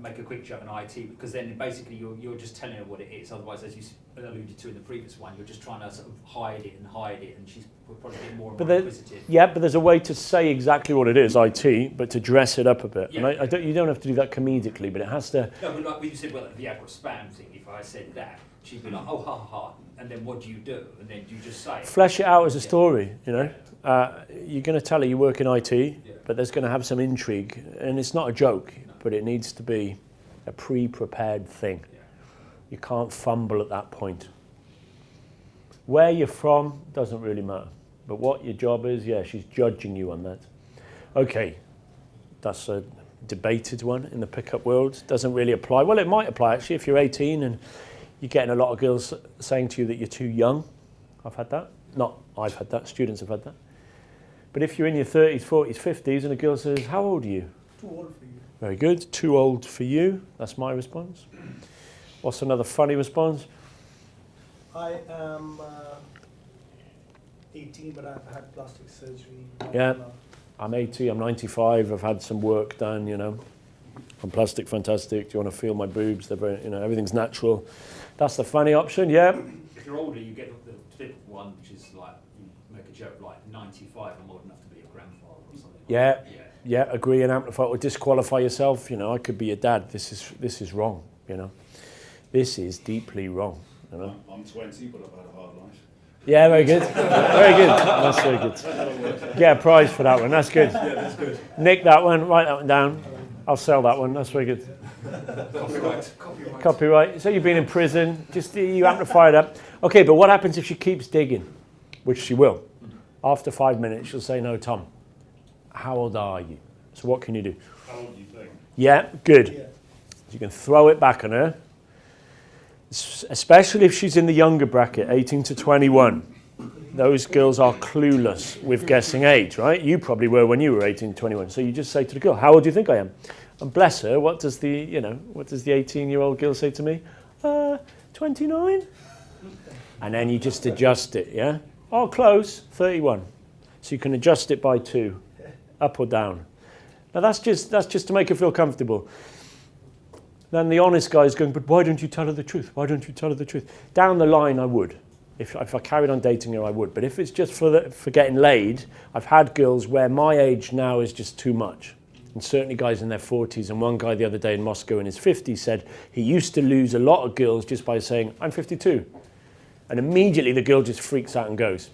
make a quick joke in IT, because then basically you're just telling her what it is. Otherwise, as you alluded to in the previous one, you're just trying to sort of hide it, and she's probably getting more and more inquisitive. Yeah, but there's a way to say exactly what it is, IT, but to dress it up a bit. Yeah. And you don't have to do that comedically, but it has to... No, but like you said, well, the Viagra spam thing, if I said that, she'd be like, oh, ha, ha, ha, and then what do you do? And then you just say... Flesh it out as a story, you know. You're going to tell her you work in IT, but there's going to have some intrigue, and it's not a joke, but it needs to be a pre-prepared thing. Yeah. You can't fumble at that point. Where you're from doesn't really matter, but what your job is, yeah, she's judging you on that. Okay, that's a debated one in the pickup world. Doesn't really apply. Well, it might apply actually if you're 18 and you're getting a lot of girls saying to you that you're too young. I've had that. Not I've had that, students have had that. But if you're in your 30s, 40s, 50s and a girl says, how old are you? Too old for you. Very good. Too old for you. That's my response. What's another funny response? I am 18, but I've had plastic surgery. Yeah. I'm 80, I'm 95, I've had some work done, you know. I'm plastic fantastic. Do you want to feel my boobs? They're very, you know, everything's natural. That's the funny option, yeah. If you're older, you get the flip one, which is like, you make a joke like 95, I'm old enough to be your grandfather or something. Yeah. Like that. Yeah, agree and amplify or disqualify yourself. You know, I could be your dad. This is wrong. You know, this is deeply wrong. You know. I'm 20, but I've had a hard life. Yeah, very good. Very good. That's very good. Get a prize for that one. That's good. Yeah, that's good. Nick that one. Write that one down. I'll sell that one. That's very good. Copyright. So you've been in prison. Just you amplify it up. Okay, but what happens if she keeps digging? Which she will. After 5 minutes, she'll say, "No, Tom. How old are you?" So what can you do? How old do you think? Yeah, good. Yeah. You can throw it back on her, especially if she's in the younger bracket, 18 to 21. Those girls are clueless with guessing age, right? You probably were when you were 18 to 21. So you just say to the girl, "How old do you think I am?" And bless her, what does the 18-year-old girl say to me? 29? And then you just adjust it, yeah? Oh, close, 31. So you can adjust it by 2, up or down. Now that's just to make her feel comfortable. Then the honest guy is going, "But why don't you tell her the truth? Why don't you tell her the truth?" Down the line, I would. If I carried on dating her, I would. But if it's just for getting laid, I've had girls where my age now is just too much. And certainly guys in their 40s. And one guy the other day in Moscow in his 50s said he used to lose a lot of girls just by saying, "I'm 52." And immediately the girl just freaks out and goes.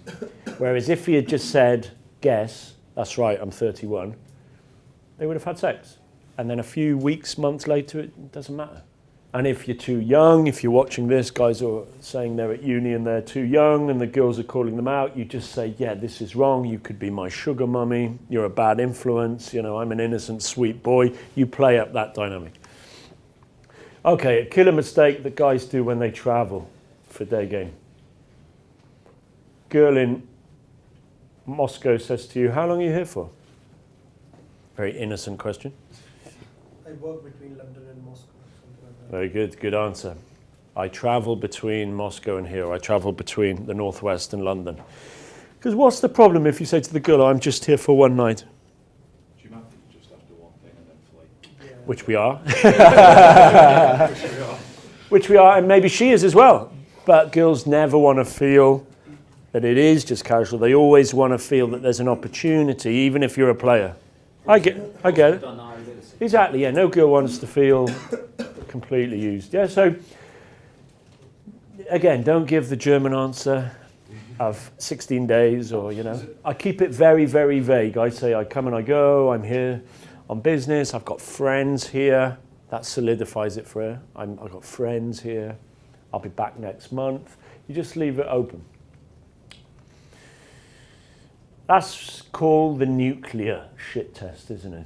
Whereas if he had just said, "Guess, that's right, I'm 31," they would have had sex. And then a few weeks, months later, it doesn't matter. And if you're too young, if you're watching this, guys are saying they're at uni and they're too young and the girls are calling them out, you just say, "Yeah, this is wrong. You could be my sugar mummy. You're a bad influence. You know, I'm an innocent, sweet boy." You play up that dynamic. Okay, a killer mistake that guys do when they travel for day game. Girl in Moscow says to you, "How long are you here for?" Very innocent question. I work between London and Moscow. Something like that. Very good, good answer. I travel between Moscow and here. I travel between the Northwest and London. Because what's the problem if you say to the girl, "I'm just here for one night," Do you mind that you just have to do one thing and then flee? Yeah. which we are. Which we are, and maybe she is as well. But girls never want to feel that it is just casual. They always want to feel that there's an opportunity, even if you're a player. I get it. Exactly, yeah. No girl wants to feel completely used. Yeah, so again, don't give the German answer of 16 days or, you know. I keep it very, very vague. I say I come and I go, I'm here on business, I've got friends here. That solidifies it for her. I've got friends here. I'll be back next month. You just leave it open. That's called the nuclear shit test, isn't it?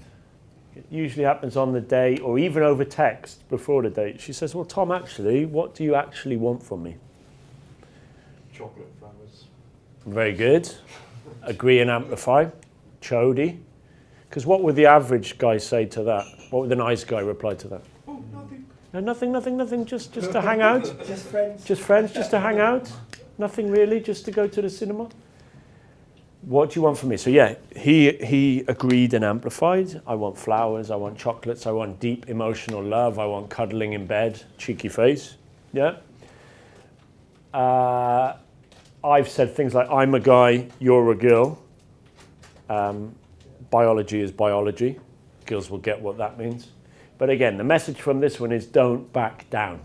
It usually happens on the date or even over text before the date. She says, "Well, Tom, actually, what do you actually want from me?" Chocolate flowers. Very good. Agree and amplify. Chody. Because what would the average guy say to that? What would the nice guy reply to that? Oh, nothing. No, nothing, just to hang out. Just friends. Just friends, just to hang out. Nothing really, just to go to the cinema. What do you want from me? So yeah, he agreed and amplified. I want flowers, I want chocolates, I want deep emotional love, I want cuddling in bed, cheeky face. Yeah. I've said things like, "I'm a guy, you're a girl." Biology is biology. Girls will get what that means. But again, the message from this one is don't back down.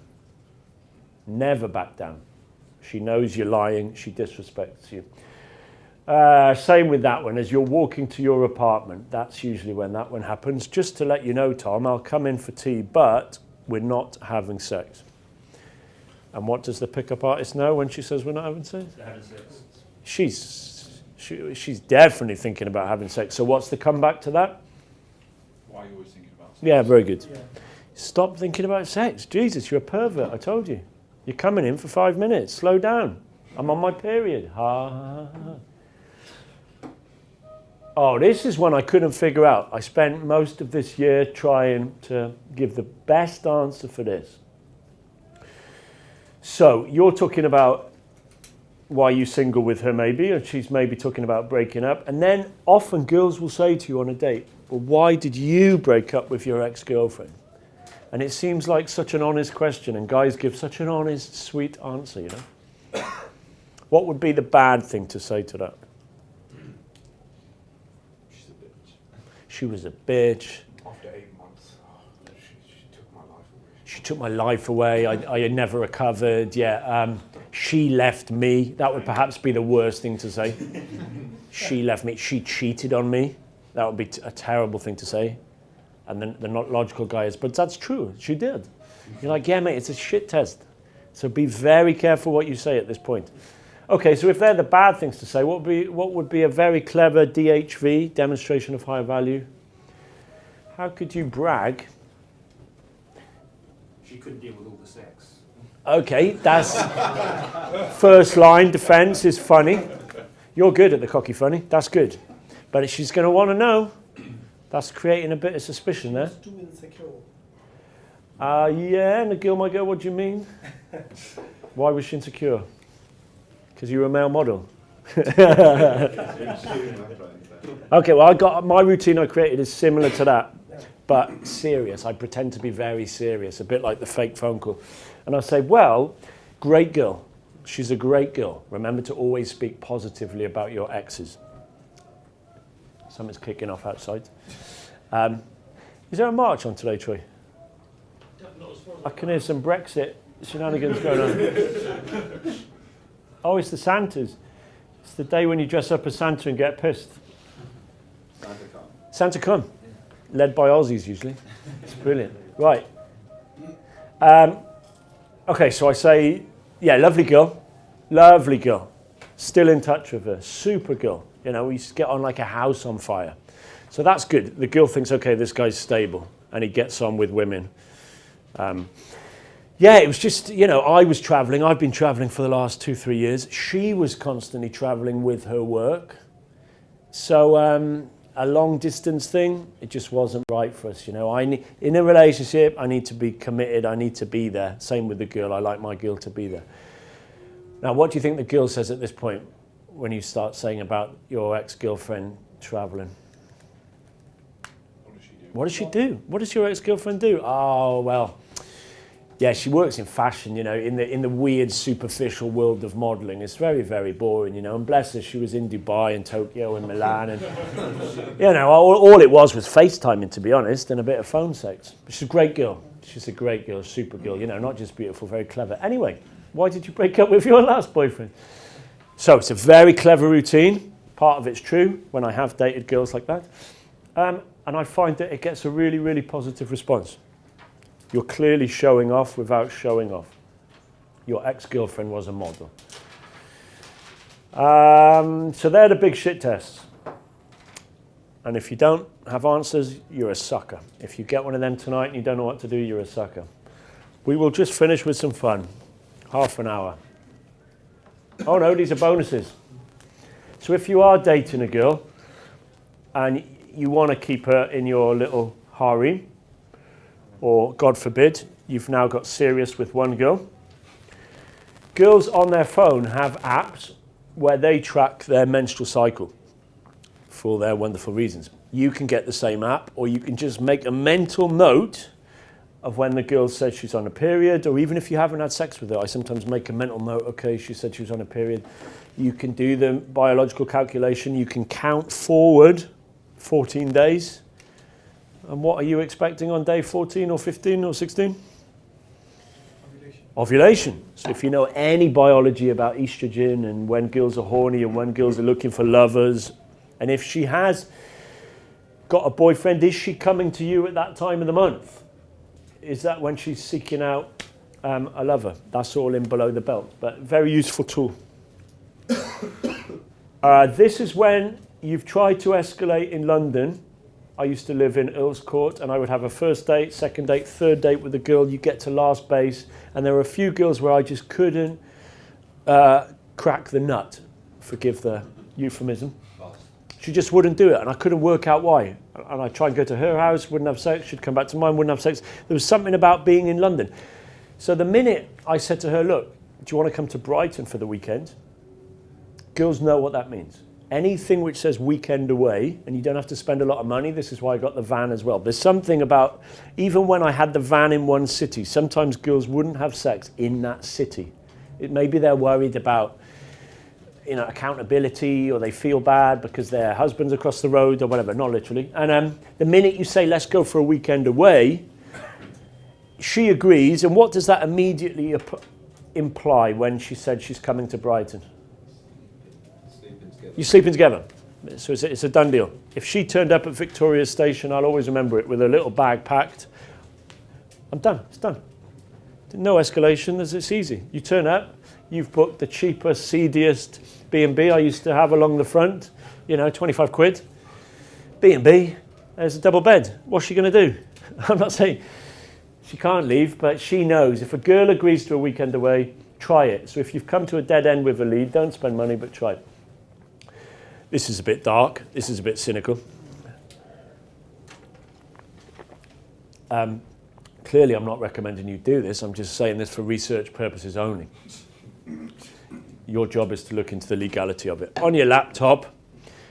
Never back down. She knows you're lying, she disrespects you. Same with that one. As you're walking to your apartment, that's usually when that one happens. Just to let you know, Tom, I'll come in for tea, but we're not having sex. And what does the pickup artist know when she says we're not having sex? She's definitely thinking about having sex. So what's the comeback to that? Why are you always thinking about sex? Yeah, very good. Yeah. Stop thinking about sex. Jesus, you're a pervert, I told you. You're coming in for 5 minutes. Slow down. I'm on my period. Ha, ha, ha. Oh, this is one I couldn't figure out. I spent most of this year trying to give the best answer for this. So, you're talking about why you single with her maybe, or she's maybe talking about breaking up. And then often girls will say to you on a date, "Well, why did you break up with your ex-girlfriend?" And it seems like such an honest question, and guys give such an honest, sweet answer, you know. What would be the bad thing to say to that? She was a bitch. After 8 months, she took my life away. She took my life away. I had never recovered. Yeah. She left me. That would perhaps be the worst thing to say. She left me. She cheated on me. That would be a terrible thing to say. And then the not logical guy is, but that's true. She did. You're like, yeah, mate, it's a shit test. So be very careful what you say at this point. Okay, so if they're the bad things to say, what would be a very clever DHV, demonstration of higher value? How could you brag? She couldn't deal with all the sex. Okay, that's first line defense is funny. You're good at the cocky funny. That's good. But she's going to want to know. That's creating a bit of suspicion there. Too insecure. Yeah, and the girl might go, what do you mean? Why was she insecure? Because you were a male model. Okay, well, my routine I created is similar to that, but serious. I pretend to be very serious, a bit like the fake phone call. And I say, well, great girl. She's a great girl. Remember to always speak positively about your exes. Something's kicking off outside. Is there a march on today, Troy? I can hear some Brexit shenanigans going on. Oh, it's the Santas. It's the day when you dress up as Santa and get pissed. Santa Con. Led by Aussies, usually. It's brilliant. Right. Okay, so I say, yeah, lovely girl. Lovely girl. Still in touch with her. Super girl. You know, we get on like a house on fire. So that's good. The girl thinks, okay, this guy's stable. And he gets on with women. Yeah, it was just, you know, I was traveling. I've been traveling for the last 2-3 years. She was constantly traveling with her work. So a long distance thing, it just wasn't right for us. You know, in a relationship, I need to be committed. I need to be there. Same with the girl. I like my girl to be there. Now, what do you think the girl says at this point when you start saying about your ex-girlfriend traveling? What does she do? What does your ex-girlfriend do? Oh, well, yeah, she works in fashion, you know, in the weird, superficial world of modelling. It's very, very boring, you know, and bless her, she was in Dubai and Tokyo and Milan, and, you know, all it was FaceTiming, to be honest, and a bit of phone sex. But she's a great girl. She's a great girl, super girl, you know, not just beautiful, very clever. Anyway, why did you break up with your last boyfriend? So it's a very clever routine. Part of it's true when I have dated girls like that. And I find that it gets a really, really positive response. You're clearly showing off without showing off. Your ex-girlfriend was a model. So they're the big shit tests. And if you don't have answers, you're a sucker. If you get one of them tonight and you don't know what to do, you're a sucker. We will just finish with some fun. Half an hour. Oh no, these are bonuses. So if you are dating a girl and you want to keep her in your little harem, or God forbid, you've now got serious with one girl. Girls on their phone have apps where they track their menstrual cycle for their wonderful reasons. You can get the same app, or you can just make a mental note of when the girl says she's on a period, or even if you haven't had sex with her, I sometimes make a mental note, okay, she said she was on a period. You can do the biological calculation, you can count forward 14 days. And what are you expecting on day 14 or 15 or 16? Ovulation. So if you know any biology about estrogen and when girls are horny and when girls are looking for lovers, and if she has got a boyfriend, is she coming to you at that time of the month? Is that when she's seeking out a lover? That's all in below the belt, but very useful tool. This is when you've tried to escalate in London. I used to live in Earl's Court, and I would have a first date, second date, third date with a girl. You get to last base, and there were a few girls where I just couldn't crack the nut, forgive the euphemism. She just wouldn't do it, and I couldn't work out why. And I'd try and go to her house, wouldn't have sex. She'd come back to mine, wouldn't have sex. There was something about being in London. So the minute I said to her, look, do you want to come to Brighton for the weekend? Girls know what that means. Anything which says weekend away, and you don't have to spend a lot of money, this is why I got the van as well. There's something about, even when I had the van in one city, sometimes girls wouldn't have sex in that city. Maybe they're worried about, accountability, or they feel bad because their husband's across the road or whatever, not literally. And the minute you say, let's go for a weekend away, she agrees. And what does that immediately imply when she said she's coming to Brighton? Sleeping together. You're sleeping together. So it's a done deal. If she turned up at Victoria Station, I'll always remember it, with a little bag packed. I'm done. It's done. No escalation. It's easy. You turn up. You've booked the cheapest, seediest B&B I used to have along the front. 25 quid. B&B. There's a double bed. What's she going to do? I'm not saying she can't leave, but she knows if a girl agrees to a weekend away, try it. So if you've come to a dead end with a lead, don't spend money, but try it. This is a bit dark. This is a bit cynical. Clearly, I'm not recommending you do this. I'm just saying this for research purposes only. Your job is to look into the legality of it. On your laptop,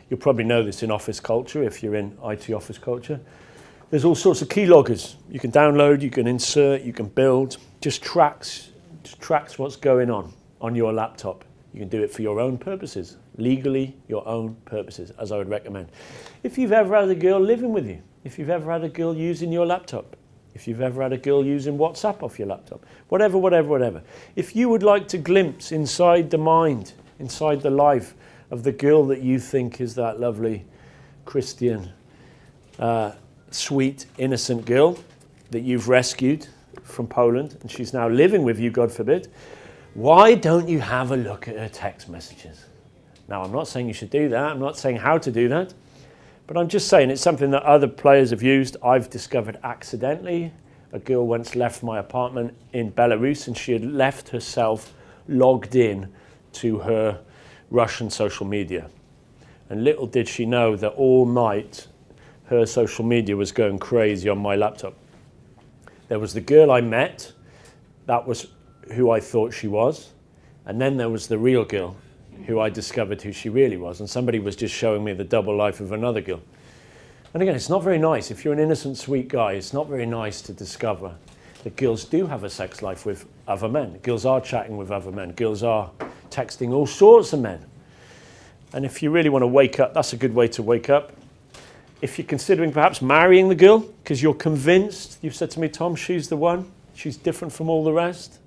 you'll probably know this in office culture, if you're in IT office culture, there's all sorts of keyloggers. You can download, you can insert, you can build. Just tracks what's going on your laptop. You can do it for your own purposes, legally, your own purposes, as I would recommend. If you've ever had a girl living with you, if you've ever had a girl using your laptop, if you've ever had a girl using WhatsApp off your laptop, whatever. If you would like to glimpse inside the mind, inside the life of the girl that you think is that lovely Christian, sweet, innocent girl that you've rescued from Poland, and she's now living with you, God forbid, why don't you have a look at her text messages? Now, I'm not saying you should do that. I'm not saying how to do that. But I'm just saying it's something that other players have used. I've discovered accidentally. A girl once left my apartment in Belarus, and she had left herself logged in to her Russian social media. And little did she know that all night her social media was going crazy on my laptop. There was the girl I met. That was who I thought she was. And then there was the real girl, who I discovered who she really was. And somebody was just showing me the double life of another girl. And again, it's not very nice. If you're an innocent, sweet guy, it's not very nice to discover that girls do have a sex life with other men. Girls are chatting with other men. Girls are texting all sorts of men. And if you really want to wake up, that's a good way to wake up. If you're considering perhaps marrying the girl, because you're convinced, you've said to me, Tom, she's the one, she's different from all the rest.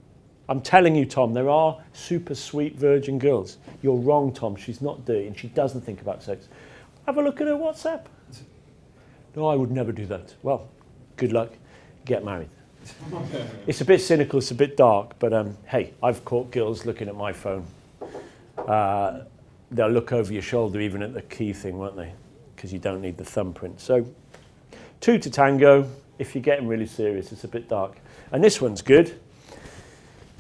I'm telling you, Tom, there are super sweet virgin girls. You're wrong, Tom. She's not dirty and she doesn't think about sex. Have a look at her WhatsApp. No, I would never do that. Well, good luck. Get married. It's a bit cynical, it's a bit dark, but hey, I've caught girls looking at my phone. They'll look over your shoulder even at the key thing, won't they? Because you don't need the thumbprint. So 2 to tango. If you're getting really serious, it's a bit dark. And this one's good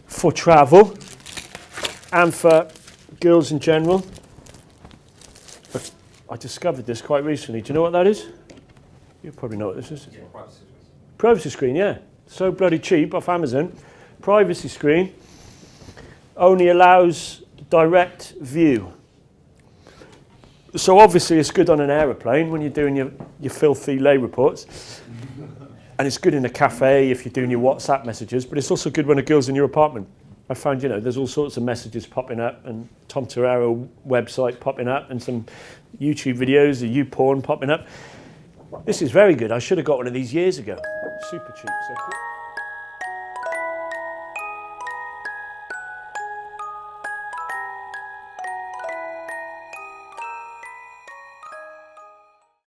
for travel and for girls in general. But I discovered this quite recently. Do you know what that is? You probably know what this is. Yeah, privacy. Privacy screen, yeah. So bloody cheap off Amazon. Privacy screen only allows direct view. So obviously it's good on an aeroplane when you're doing your filthy lay reports. And it's good in a cafe if you're doing your WhatsApp messages, but it's also good when a girl's in your apartment. I found, there's all sorts of messages popping up, and Tom Torero website popping up, and some YouTube videos of YouPorn popping up. This is very good. I should have got one of these years ago. Super cheap. So